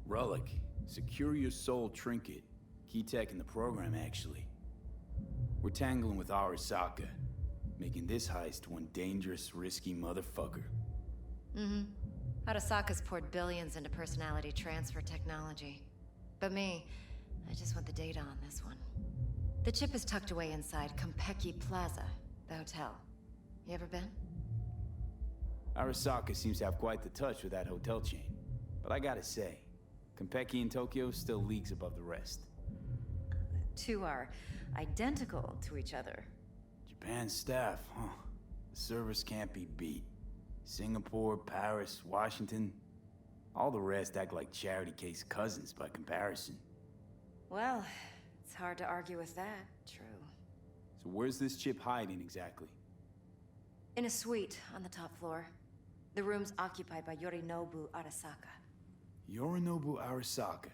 Relic. Secure your soul trinket. Key tech in the program, actually. We're tangling with Arasaka, making this heist one dangerous, risky motherfucker. Mm-hmm. Arasaka's poured billions into personality transfer technology. But me, I just want the data on this one. The chip is tucked away inside Konpeki Plaza, the hotel. You ever been? Arasaka seems to have quite the touch with that hotel chain. But I gotta say, Konpeki in Tokyo still leagues above the rest. The two are identical to each other. Japan's staff, huh? The service can't be beat. Singapore, Paris, Washington. All the rest act like charity case cousins by comparison. Well, it's hard to argue with that, true. So where's this chip hiding exactly? In a suite on the top floor. The room's occupied by Yorinobu Arasaka. Yorinobu Arasaka.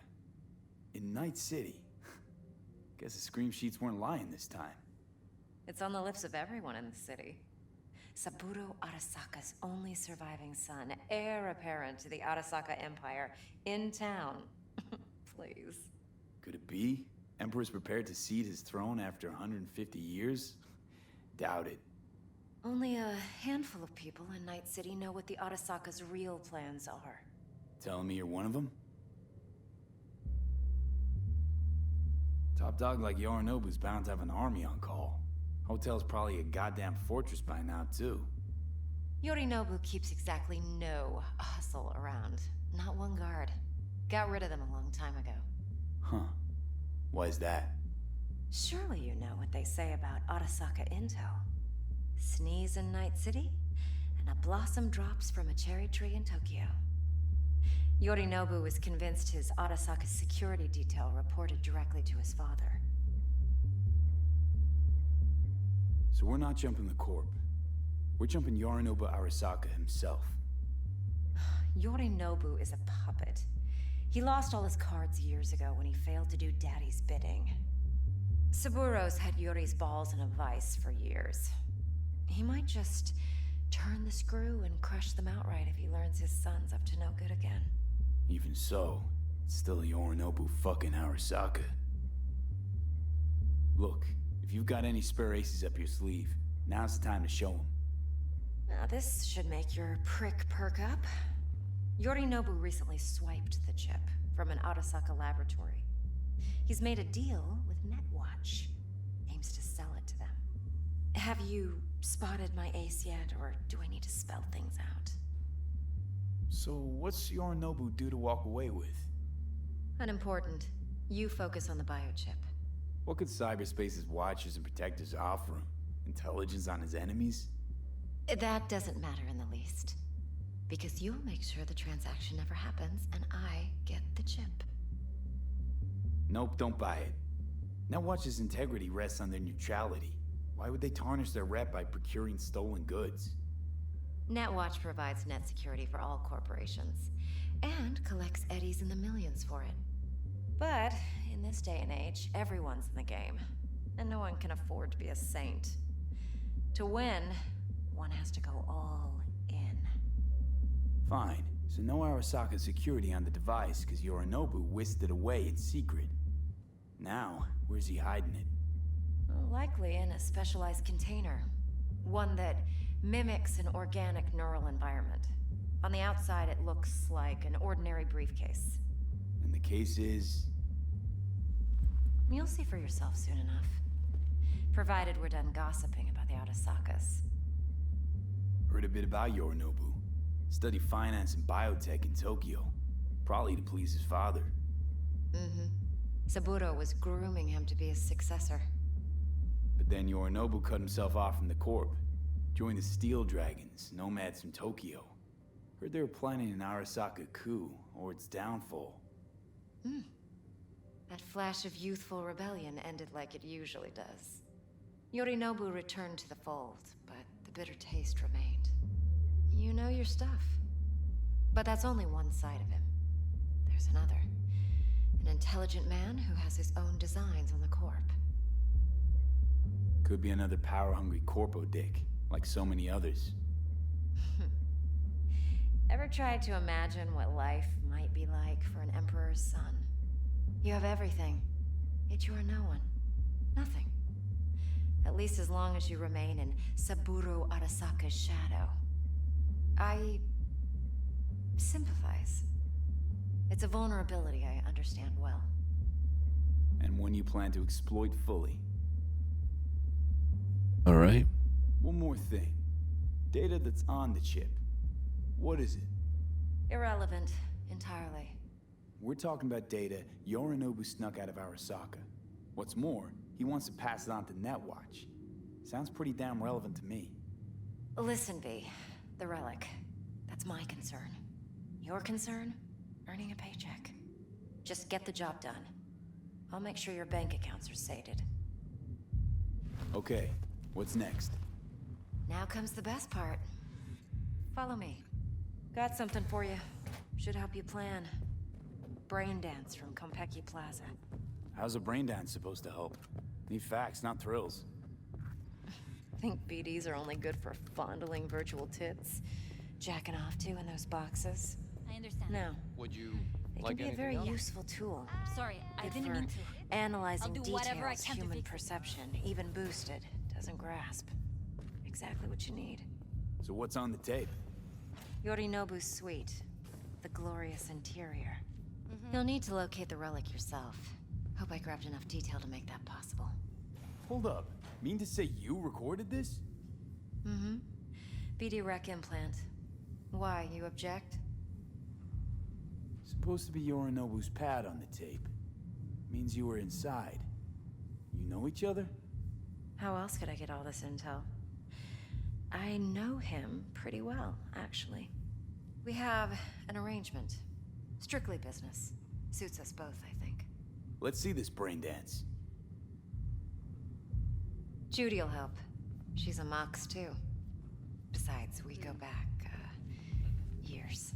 In Night City. Guess the scream sheets weren't lying this time. It's on the lips of everyone in the city. Saburo Arasaka's only surviving son, heir apparent to the Arasaka Empire, in town. Please. Could it be? Emperor's prepared to cede his throne after 150 years? Doubt it. Only a handful of people in Night City know what the Arasaka's real plans are. Telling me you're one of them? Top dog like Yorinobu's bound to have an army on call. Hotel's probably a goddamn fortress by now, too. Yorinobu keeps exactly no hustle around. Not one guard. Got rid of them a long time ago. Huh. Why's that? Surely you know what they say about Arasaka intel. Sneeze in Night City, and a blossom drops from a cherry tree in Tokyo. Yorinobu was convinced his Arasaka security detail reported directly to his father. So we're not jumping the Corp. We're jumping Yorinobu Arasaka himself. Yorinobu is a puppet. He lost all his cards years ago when he failed to do Daddy's bidding. Saburo's had Yuri's balls in a vice for years. He might just turn the screw and crush them outright if he learns his son's up to no good again. Even so, it's still Yorinobu fucking Arasaka. Look, if you've got any spare aces up your sleeve, now's the time to show them. Now this should make your prick perk up. Yorinobu recently swiped the chip from an Arasaka laboratory. He's made a deal with Netwatch. Aims to sell it to them. Have you spotted my ace yet, or do I need to spell things out? So what's Yorinobu due to walk away with? Unimportant. You focus on the biochip. What could cyberspace's watchers and protectors offer him? Intelligence on his enemies? That doesn't matter in the least. Because you'll make sure the transaction never happens, and I get the chip. Nope, don't buy it. Netwatch's integrity rests on their neutrality. Why would they tarnish their rep by procuring stolen goods? Netwatch provides net security for all corporations, and collects eddies in the millions for it. But in this day and age, everyone's in the game, and no one can afford to be a saint. To win, one has to go all in. Fine. So no Arasaka security on the device, because Yorinobu whisked it away in secret. Now, where's he hiding it? Likely in a specialized container. One that mimics an organic neural environment. On the outside, it looks like an ordinary briefcase. And the case is... You'll see for yourself soon enough. Provided we're done gossiping about the Arasakas. Heard a bit about Yorinobu. Studied finance and biotech in Tokyo. Probably to please his father. Mm-hmm. Saburo was grooming him to be his successor. But then Yorinobu cut himself off from the Corp. Joined the Steel Dragons, nomads from Tokyo. Heard they were planning an Arasaka coup, or its downfall. That flash of youthful rebellion ended like it usually does. Yorinobu returned to the fold, but the bitter taste remained. You know your stuff. But that's only one side of him. There's another. An intelligent man who has his own designs on the Corp. Could be another power-hungry corpo dick, like so many others. Ever tried to imagine what life might be like for an emperor's son? You have everything, yet you are no one. Nothing. At least as long as you remain in Saburo Arasaka's shadow. I sympathize. It's a vulnerability I understand well. And one you plan to exploit fully. All right. One more thing. Data that's on the chip. What is it? Irrelevant, entirely. We're talking about data Yorinobu snuck out of Arasaka. What's more, he wants to pass it on to Netwatch. Sounds pretty damn relevant to me. Listen, V. The relic. That's my concern. Your concern? Earning a paycheck. Just get the job done. I'll make sure your bank accounts are sated. Okay, what's next? Now comes the best part. Follow me. Got something for you. Should help you plan. Brain dance from Konpeki Plaza. How's a brain dance supposed to help? Need facts, not thrills. Think BDs are only good for fondling virtual tits? Jacking off to in those boxes? I understand. No. Would you They like can be a anything very else? useful tool. Sorry, I Good didn't for mean to. analyzing I'll do whatever I details can to human fix it. perception, even boosted, doesn't grasp. Exactly what you need. So what's on the tape? Yorinobu's suite. The glorious interior. You'll need to locate the relic yourself. Hope I grabbed enough detail to make that possible. Hold up. Mean to say you recorded this? Mm-hmm. BD rec implant. Why, you object? Supposed to be Yorinobu's pad on the tape. Means you were inside. You know each other? How else could I get all this intel? I know him pretty well, actually. We have an arrangement. Strictly business. Suits us both, I think. Let's see this brain dance. Judy'll help. She's a Mox, too. Besides, we go back, years.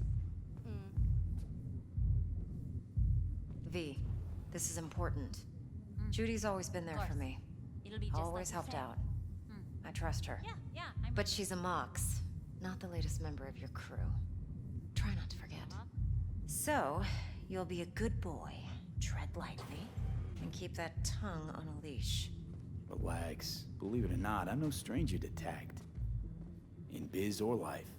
V, this is important. Judy's always been there for me. It'll be just Always like helped you said. out. I trust her. Yeah, But she's a Mox, not the latest member of your crew. Try not to forget. So, you'll be a good boy, tread lightly, and keep that tongue on a leash. Relax. Believe it or not, I'm no stranger to tact. In biz or life.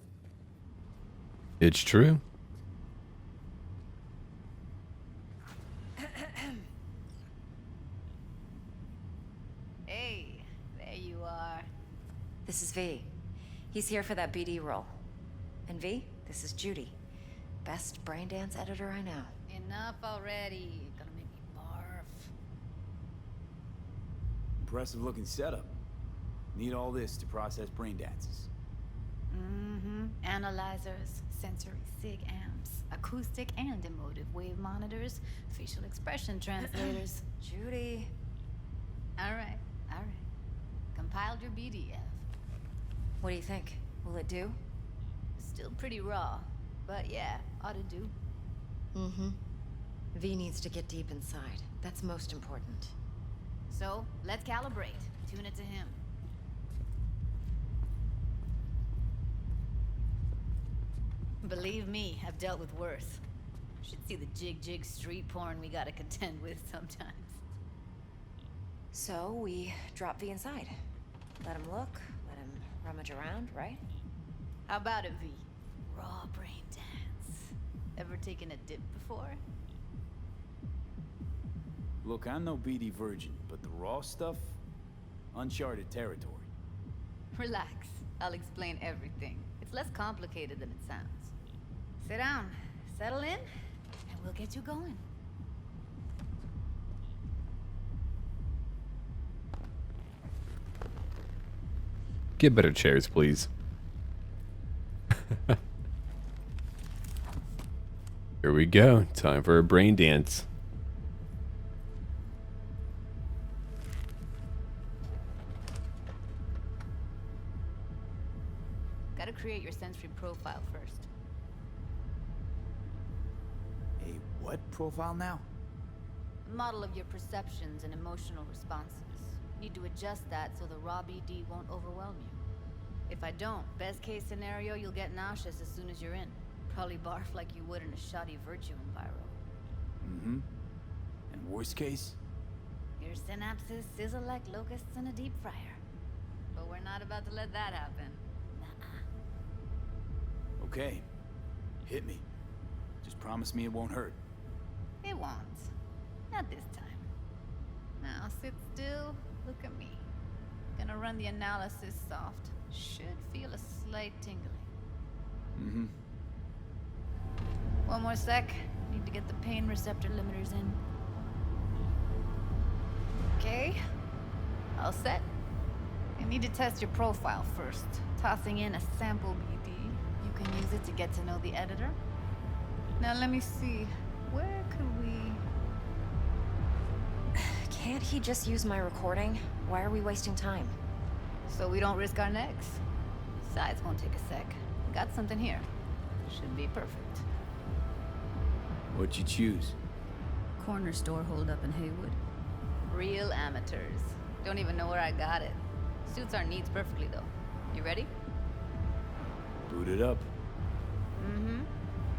It's true. Hey, there you are. This is V. He's here for that BD role. And V, this is Judy. Best brain dance editor I know. Enough already. Gonna make me barf. Impressive looking setup. Need all this to process brain dances. Analyzers, sensory sig amps, acoustic and emotive wave monitors, facial expression translators. Judy. All right. Compiled your BDF. What do you think? Will it do? Still pretty raw, but yeah, ought to do. V needs to get deep inside. That's most important. So, let's calibrate. Tune it to him. Believe me, I've dealt with worse. Should see the jig street porn we gotta contend with sometimes. So we drop V inside. Let him look, let him rummage around, right? How about it, V? Raw brain dance. Ever taken a dip before? Look, I'm no BD virgin, but the raw stuff, uncharted territory. Relax. I'll explain everything. It's less complicated than it sounds. Sit down, settle in, and we'll get you going. Get better chairs, please. Here we go. Time for a brain dance. Gotta create your sensory profile first. A what profile now? A model of your perceptions and emotional responses. Need to adjust that so the raw BD won't overwhelm you. If I don't, best case scenario, you'll get nauseous as soon as you're in. Probably barf like you would in a shoddy Virtue enviro. Mm-hmm. And worst case? Your synapses sizzle like locusts in a deep fryer. But we're not about to let that happen. Nuh-uh. Okay. Hit me. Just promise me it won't hurt. It won't. Not this time. Now sit still, look at me. Gonna run the analysis soft. Should feel a slight tingling. Mm-hmm. One more sec. Need to get the pain receptor limiters in. Okay. All set. I need to test your profile first. Tossing in a sample BD. You can use it to get to know the editor. Now let me see. Where could we... Can't he just use my recording? Why are we wasting time? So we don't risk our necks. Besides, won't take a sec. Got something here. Should be perfect. What'd you choose? Corner store hold up in Haywood. Real amateurs. Don't even know where I got it. Suits our needs perfectly though. You ready? Boot it up. Mm-hmm.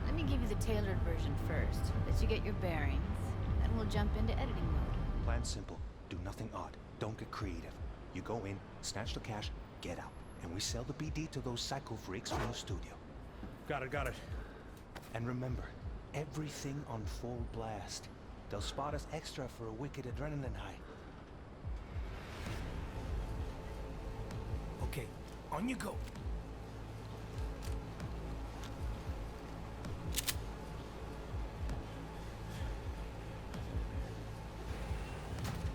Let me give you the tailored version first. Let you get your bearings. Then we'll jump into editing mode. Plan simple. Do nothing odd. Don't get creative. You go in, snatch the cash, get out. And we sell the BD to those psycho freaks from the studio. Got it. And remember, everything on full blast. They'll spot us extra for a wicked adrenaline high. Okay, on you go.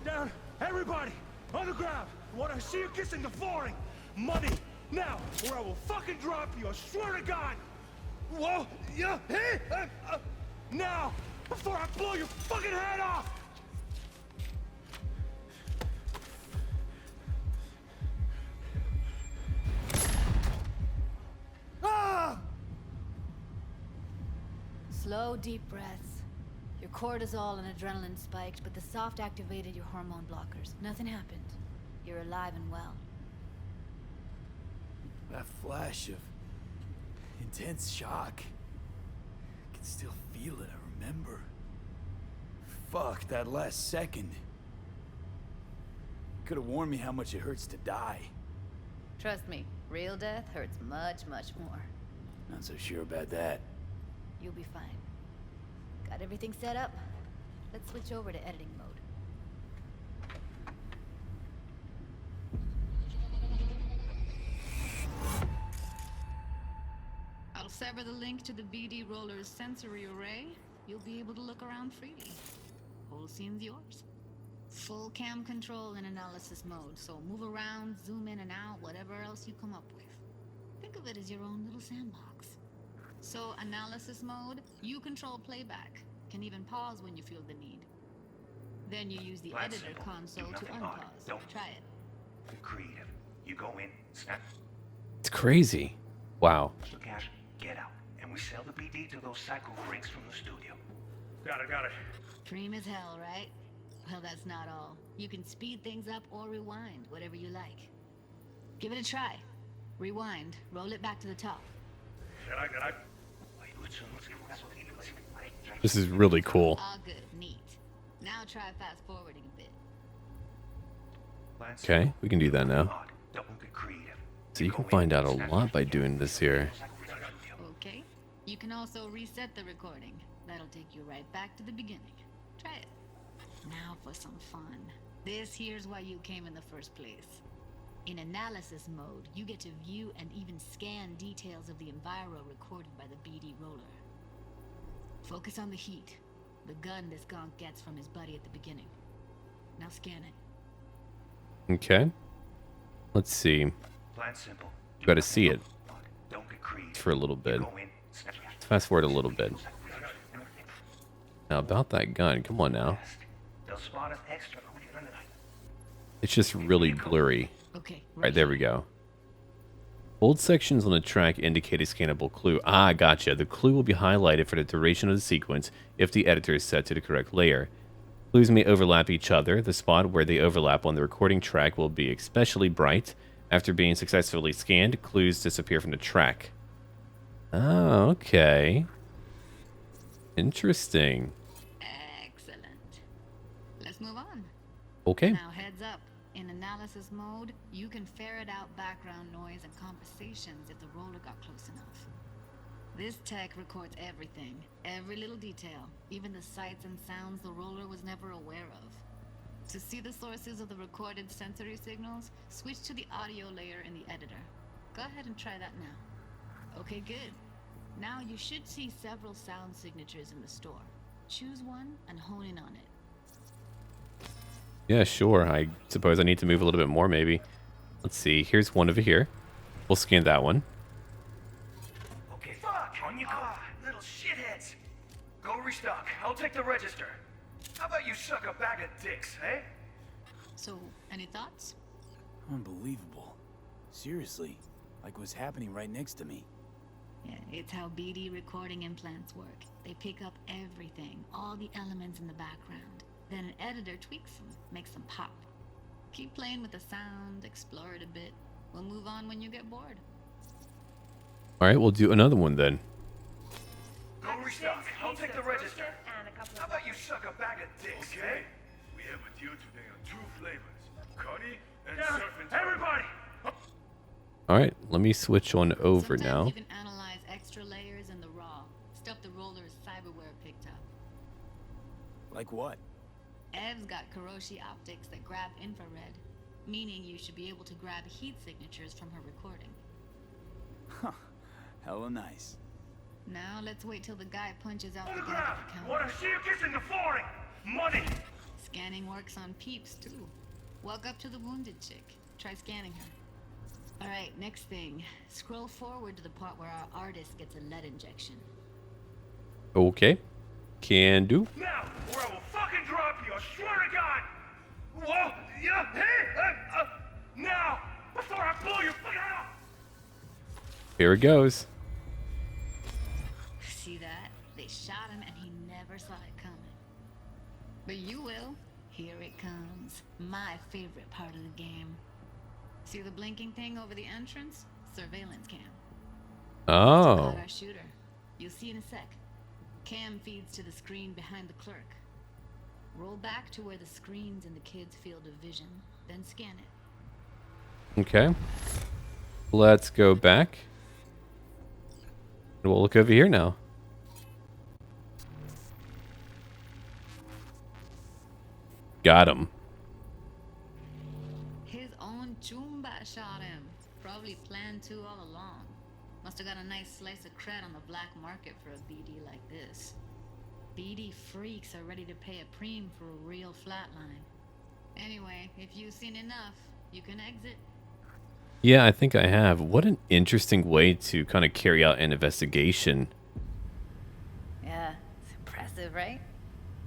Down, everybody, on the ground. I want to see you kissing the flooring. Money, now, or I will fucking drop you. I swear to God. Whoa, yeah, hey, now, before I blow your fucking head off. Ah! Slow, deep breaths. Your cortisol and adrenaline spiked, but the soft activated your hormone blockers. Nothing happened. You're alive and well. That flash of intense shock. I can still feel it, I remember. Fuck, that last second. Could have warned me how much it hurts to die. Trust me, real death hurts much, much more. Not so sure about that. You'll be fine. Got everything set up? Let's switch over to editing mode. I'll sever the link to the BD roller's sensory array. You'll be able to look around freely. Whole scene's yours. Full cam control in analysis mode, so move around, zoom in and out, whatever else you come up with. Think of it as your own little sandbox. So, analysis mode, you control playback. Can even pause when you feel the need. Then you use the editor console to unpause. Try it. Get creative. You go in, snap It's crazy. Wow. the cash, get out. And we sell the BD to those psycho freaks from the studio. Got it. Dream as hell, right? Well, that's not all. You can speed things up or rewind, whatever you like. Give it a try. Rewind, roll it back to the top. This is really cool. All good, neat. Now try fast forwarding a bit. Okay, we can do that now. So you can find out a lot by doing this here. Okay. You can also reset the recording. That'll take you right back to the beginning. Try it. Now for some fun. This here's why you came in the first place. In analysis mode, you get to view and even scan details of the enviro recorded by the BD roller. Focus on the heat, the gun this gonk gets from his buddy at the beginning. Now scan it. Okay. Let's see. You gotta see it for a little bit. Let's fast forward a little bit. Now about that gun, come on now. It's just really blurry. Okay. Right, there we go. Bold sections on the track indicate a scannable clue. Ah, gotcha. The clue will be highlighted for the duration of the sequence if the editor is set to the correct layer. Clues may overlap each other. The spot where they overlap on the recording track will be especially bright. After being successfully scanned, clues disappear from the track. Oh, okay. Interesting. Excellent. Let's move on. Okay. Now heads up. In analysis mode, you can ferret out background noise and conversations if the roller got close enough. This tech records everything, every little detail, even the sights and sounds the roller was never aware of. To see the sources of the recorded sensory signals, switch to the audio layer in the editor. Go ahead and try that now. Okay, good. Now you should see several sound signatures in the store. Choose one and hone in on it. Yeah, sure. I suppose I need to move a little bit more, maybe. Let's see. Here's one over here. We'll scan that one. Okay, fuck! On you go! Little shitheads! Go restock. I'll take the register. How about you suck a bag of dicks, eh? So, any thoughts? Unbelievable. Seriously, like what's happening right next to me. Yeah, it's how BD recording implants work. They pick up everything, all the elements in the background. Then an editor tweaks them, makes them pop. Keep playing with the sound, explore it a bit. We'll move on when you get bored. Alright, we'll do another one then. Go restock. I'll take the register. How about you suck a bag of dicks, okay? We have with you today on 2 flavors. Cuddy and surf. Everybody! Alright, let me switch on over Sometimes now. You can analyze extra layers in the raw, stuff the roller's cyberware picked up. Like what? Ev's got Kiroshi optics that grab infrared, meaning you should be able to grab heat signatures from her recording. Huh. Hella nice. Now let's wait till the guy punches out On the the guy ground! at the counter. Wanna see you kissing the flooring? Money! Scanning works on peeps too. Walk up to the wounded chick. Try scanning her. Alright, next thing. Scroll forward to the part where our artist gets a lead injection. Okay. Can do. Now, or I will fucking drop you, I swear to God! Whoa! Yeah! Hey! Now! Before I blow your fucking head off! Here it goes. See that? They shot him and he never saw it coming. But you will. Here it comes. My favorite part of the game. See the blinking thing over the entrance? Surveillance cam. Oh. Got our shooter. You'll see in a sec. Cam feeds to the screen behind the clerk. Roll back to where the screen's in the kid's field of vision, then scan it. Okay. Let's go back. And we'll look over here now. Got him. His own Chumba shot him. Probably planned to all along. Must have got a nice slice of cred on the black market for a BD like this. BD freaks are ready to pay a preem for a real flatline. Anyway, if you've seen enough, you can exit. Yeah, I think I have. What an interesting way to kind of carry out an investigation. Yeah, it's impressive, right?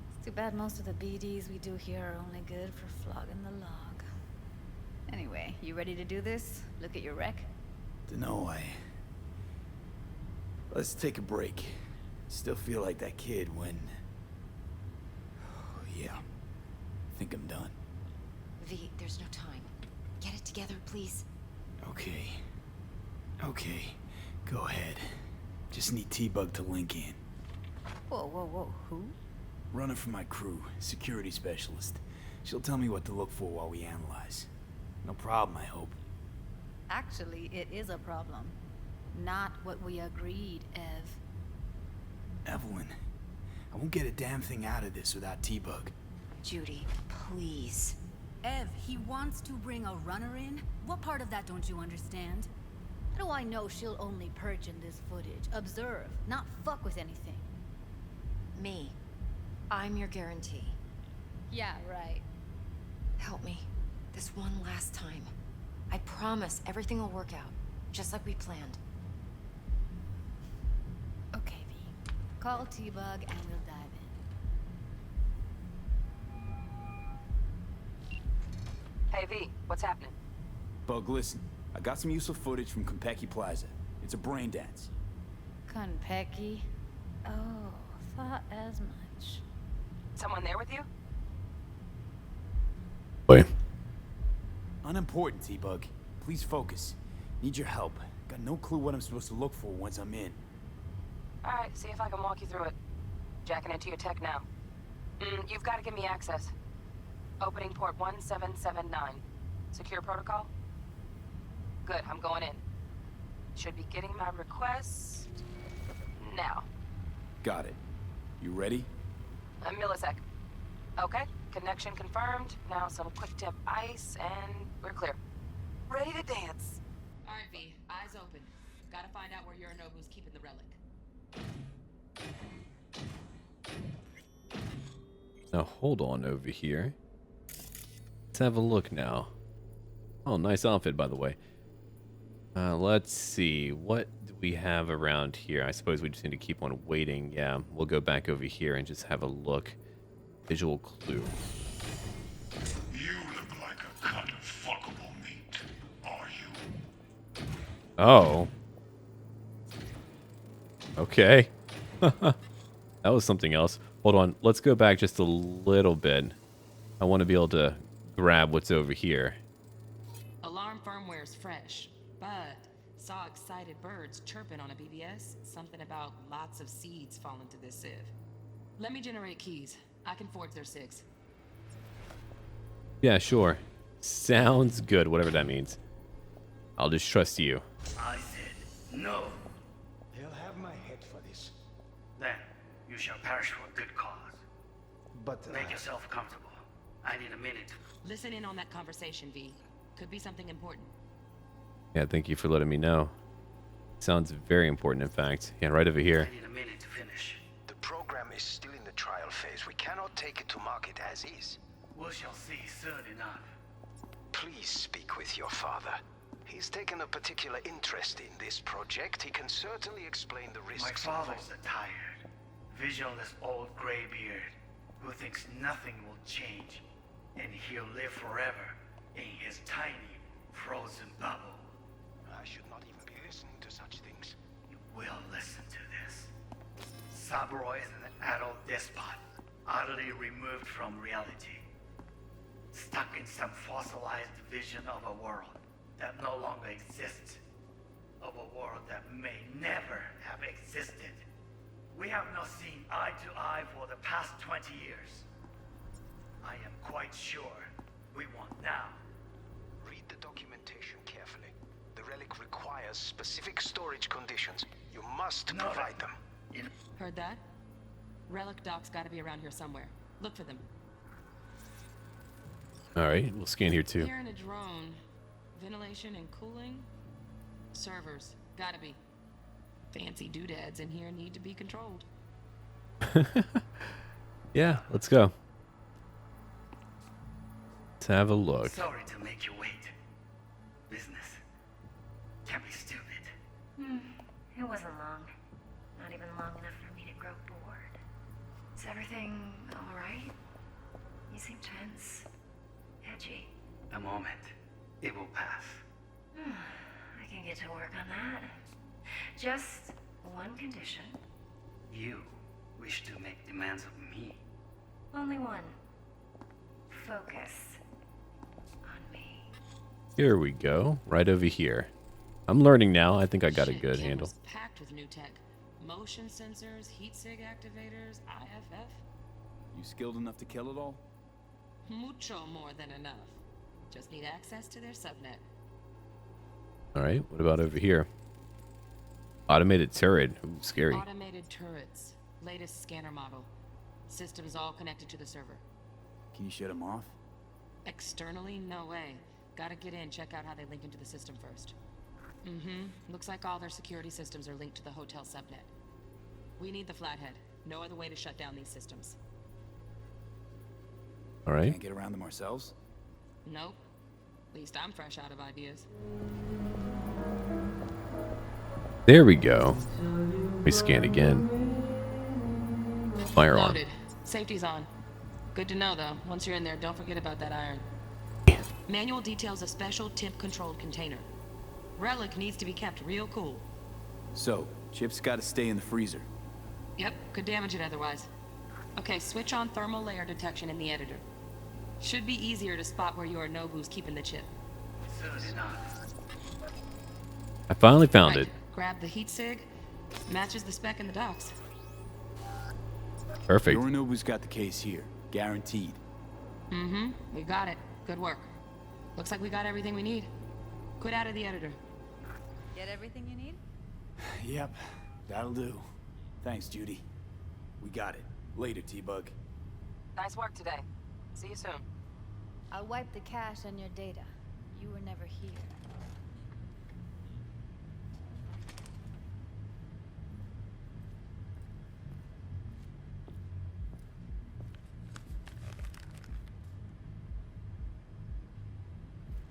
It's too bad most of the BDs we do here are only good for flogging the log. Anyway, you ready to do this? Look at your wreck? Dunno, Let's take a break. Still feel like that kid when... Oh, yeah. Think I'm done. V, there's no time. Get it together, please. Okay. Okay. Go ahead. Just need T-Bug to link in. Whoa, who? Runner for my crew, security specialist. She'll tell me what to look for while we analyze. No problem, I hope. Actually, it is a problem. Not what we agreed, Ev. Evelyn, I won't get a damn thing out of this without T-Bug. Judy, please. Ev, he wants to bring a runner in? What part of that don't you understand? How do I know she'll only perch in this footage? Observe, not fuck with anything. Me. I'm your guarantee. Yeah, right. Help me. This one last time. I promise everything will work out, just like we planned. Okay, V. Call T-Bug and we'll dive in. Hey, V, what's happening? Bug, listen. I got some useful footage from Konpeki Plaza. It's a brain dance. Konpeki? Oh, thought as much. Someone there with you? Boy. Unimportant, T-Bug. Please focus. Need your help. Got no clue what I'm supposed to look for once I'm in. Alright, see if I can walk you through it. Jacking into your tech now. You've got to give me access. Opening port 1779. Secure protocol? Good, I'm going in. Should be getting my request now. Got it. You ready? A millisec. Okay, connection confirmed. Now some quick tip ice, and we're clear. Ready to dance. Alright, V. Eyes open. Gotta find out where Yorinobu's keeping the relic. Now hold on over here. Let's have a look now. Oh, nice outfit, by the way. Let's see. What do we have around here? I suppose we just need to keep on waiting. Yeah, we'll go back over here and just have a look. Visual clue. You look like a cut of fuckable meat, are you? Oh. Okay. That was something else. Hold on. Let's go back just a little bit. I want to be able to grab what's over here. Alarm firmware's fresh, but saw excited birds chirping on a BBS. Something about lots of seeds falling to this sieve. Let me generate keys. I can forge their SIGs. Yeah, sure. Sounds good, whatever that means. I'll just trust you. I said no. They'll have my head for this. Then you shall perish for a good cause. But make yourself comfortable. I need a minute. Listen in on that conversation, V. Could be something important. Yeah, thank you for letting me know. Sounds very important, in fact. Yeah, right over here. I need a minute to finish. the program is still in the trial phase. We cannot take it to market as is. We shall see soon enough. Please speak with your father. He's taken a particular interest in this project. He can certainly explain the risks. My father's a tired, visionless old graybeard who thinks nothing will change, and he'll live forever in his tiny, frozen bubble. I should not even be listening to such things. You will listen to this. Saburo is an adult despot, utterly removed from reality. Stuck in some fossilized vision of a world that no longer exists. Of a world that may never have existed. We have not seen eye to eye for the past 20 years. I am quite sure we want now. Read the documentation carefully. The relic requires specific storage conditions. You must provide them. Heard that? Relic docs gotta be around here somewhere. Look for them. Alright, we'll scan here too. Here in a drone. Ventilation and cooling? Servers. Gotta be. Fancy doodads in here need to be controlled. Yeah, let's go. Let's have a look. Sorry to make you wait. Business can be stupid. It wasn't long. Not even long enough for me to grow bored. Is everything alright? You seem tense. Edgy. A moment. It will pass. I can get to work on that. Just one condition. You wish to make demands of me. Only one. Focus on me. Here we go. Right over here. I'm learning now. I think I got a good handle. Packed with new tech. Motion sensors, heat sig activators, IFF. You skilled enough to kill it all? Mucho more than enough. Just need access to their subnet. Alright, what about over here? Automated turret. Ooh, scary. Automated turrets. Latest scanner model. Systems all connected to the server. Can you shut them off? Externally, no way. Gotta get in, check out how they link into the system first. Looks like all their security systems are linked to the hotel subnet. We need the flathead. No other way to shut down these systems. Alright. Can't get around them ourselves? Nope. At least I'm fresh out of ideas. There we go. We scan again. Firearm. Loaded. Safety's on. Good to know, though. Once you're in there, don't forget about that iron. Manual details a special tip-controlled container. Relic needs to be kept real cool. So, Chip's gotta stay in the freezer. Yep, could damage it otherwise. Okay, switch on thermal layer detection in the editor. Should be easier to spot where Yorinobu's keeping the chip. Soon enough. I finally found Right. it. Grab the heat sig. Matches the spec in the docs. Perfect. Yorinobu's got the case here. Guaranteed. We got it. Good work. Looks like we got everything we need. Quit out of the editor. Get everything you need? Yep, that'll do. Thanks, Judy. We got it. Later, T-Bug. Nice work today. See you soon. I'll wipe the cache on your data. You were never here.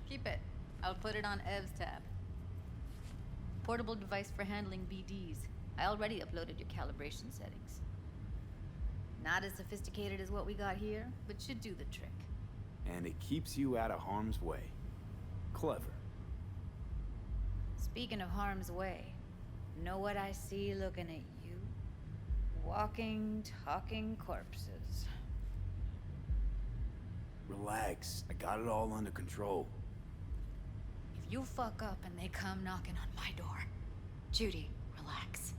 Keep it. I'll put it on Ev's tab. Portable device for handling BDs. I already uploaded your calibration settings. Not as sophisticated as what we got here, but should do the trick. And it keeps you out of harm's way. Clever. Speaking of harm's way, know what I see looking at you? Walking, talking corpses. Relax. I got it all under control. If you fuck up and they come knocking on my door. Judy, relax.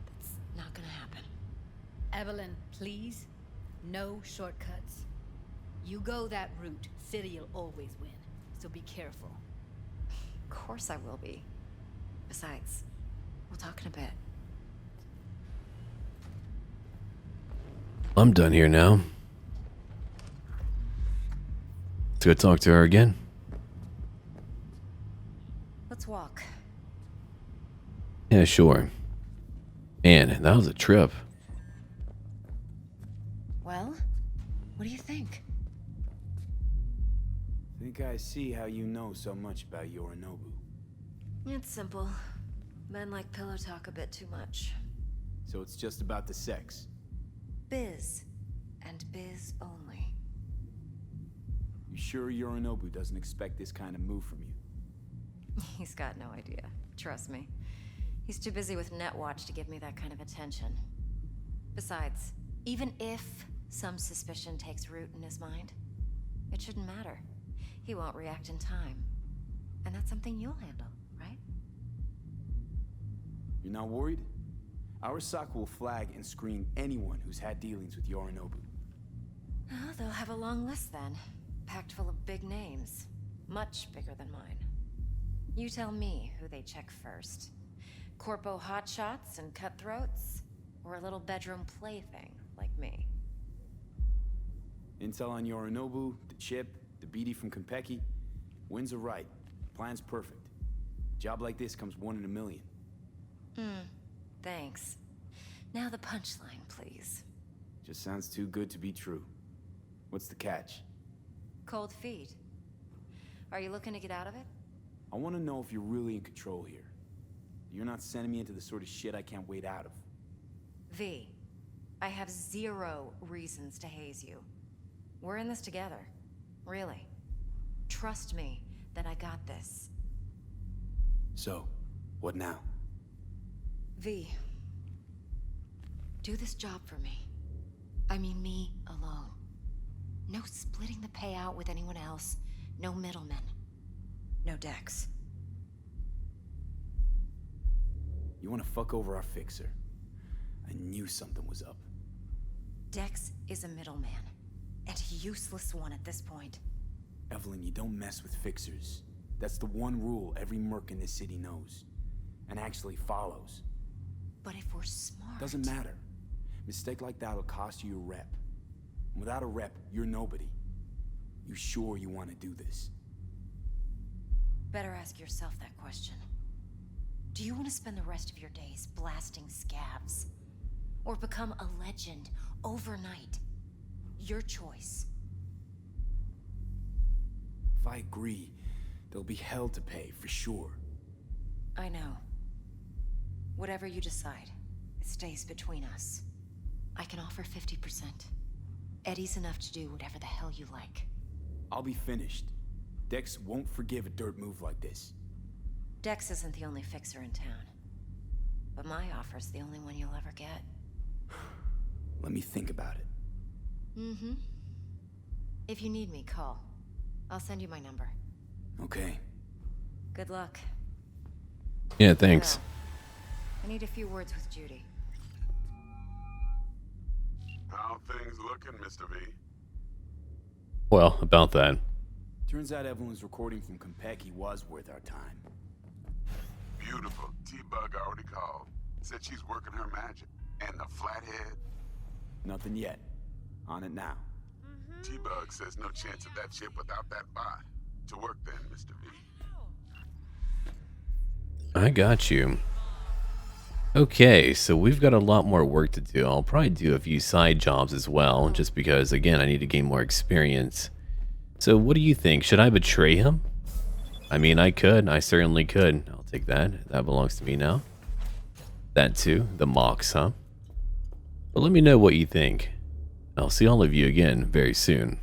That's not gonna happen. Evelyn, please. No shortcuts. You go that route, City'll always win. So be careful. Of course I will be. Besides, we'll talk in a bit. I'm done here now. Let's go talk to her again. Let's walk. Yeah, sure. Man, that was a trip. Well, what do you think? Think I see how you know so much about Yorinobu. It's simple. Men like pillow talk a bit too much. So it's just about the sex. Biz. And biz only. You sure Yorinobu doesn't expect this kind of move from you? He's got no idea. Trust me. He's too busy with Netwatch to give me that kind of attention. Besides, even if some suspicion takes root in his mind, it shouldn't matter. He won't react in time. And that's something you'll handle, right? You're not worried? Arasaka will flag and screen anyone who's had dealings with Yorinobu. Oh, they'll have a long list then. Packed full of big names. Much bigger than mine. You tell me who they check first. Corpo hotshots and cutthroats? Or a little bedroom plaything like me? Intel on Yorinobu, the chip, the BD from Konpeki. Winds are right. Plan's perfect. Job like this comes 1 in a million. Thanks. Now the punchline, please. Just sounds too good to be true. What's the catch? Cold feet. Are you looking to get out of it? I want to know if you're really in control here. You're not sending me into the sort of shit I can't wait out of. V, I have 0 reasons to haze you. We're in this together. Really. Trust me that I got this. So, what now? V, do this job for me. I mean me alone. No splitting the payout with anyone else. No middlemen. No decks. You want to fuck over our fixer? I knew something was up. Dex is a middleman, and a useless one at this point. Evelyn, you don't mess with fixers. That's the one rule every merc in this city knows, and actually follows. But if we're smart... Doesn't matter. Mistake like that'll cost you your rep. And without a rep, you're nobody. You sure you want to do this? Better ask yourself that question. Do you want to spend the rest of your days blasting scabs? Or become a legend overnight? Your choice. If I agree, there'll be hell to pay, for sure. I know. Whatever you decide, it stays between us. I can offer 50%. Eddie's enough to do whatever the hell you like. I'll be finished. Dex won't forgive a dirt move like this. Dex isn't the only fixer in town. But my offer's the only one you'll ever get. Let me think about it. Mm-hmm. If you need me, call. I'll send you my number. Okay. Good luck. Yeah, thanks. Now, I need a few words with Judy. How things looking, Mr. V? Well, about that. Turns out Evelyn's recording from Kabuki was worth our time. Beautiful. T-Bug already called. Said she's working her magic. And the flathead? Nothing yet. On it now. T-Bug says no chance of that ship without that bot. To work then, Mr. V. I got you. Okay, so we've got a lot more work to do. I'll probably do a few side jobs as well, just because, again, I need to gain more experience. So what do you think? Should I betray him? I mean, I could. I certainly could. I'll take that. That belongs to me now. That too. The mocks, huh? But let me know what you think. I'll see all of you again very soon.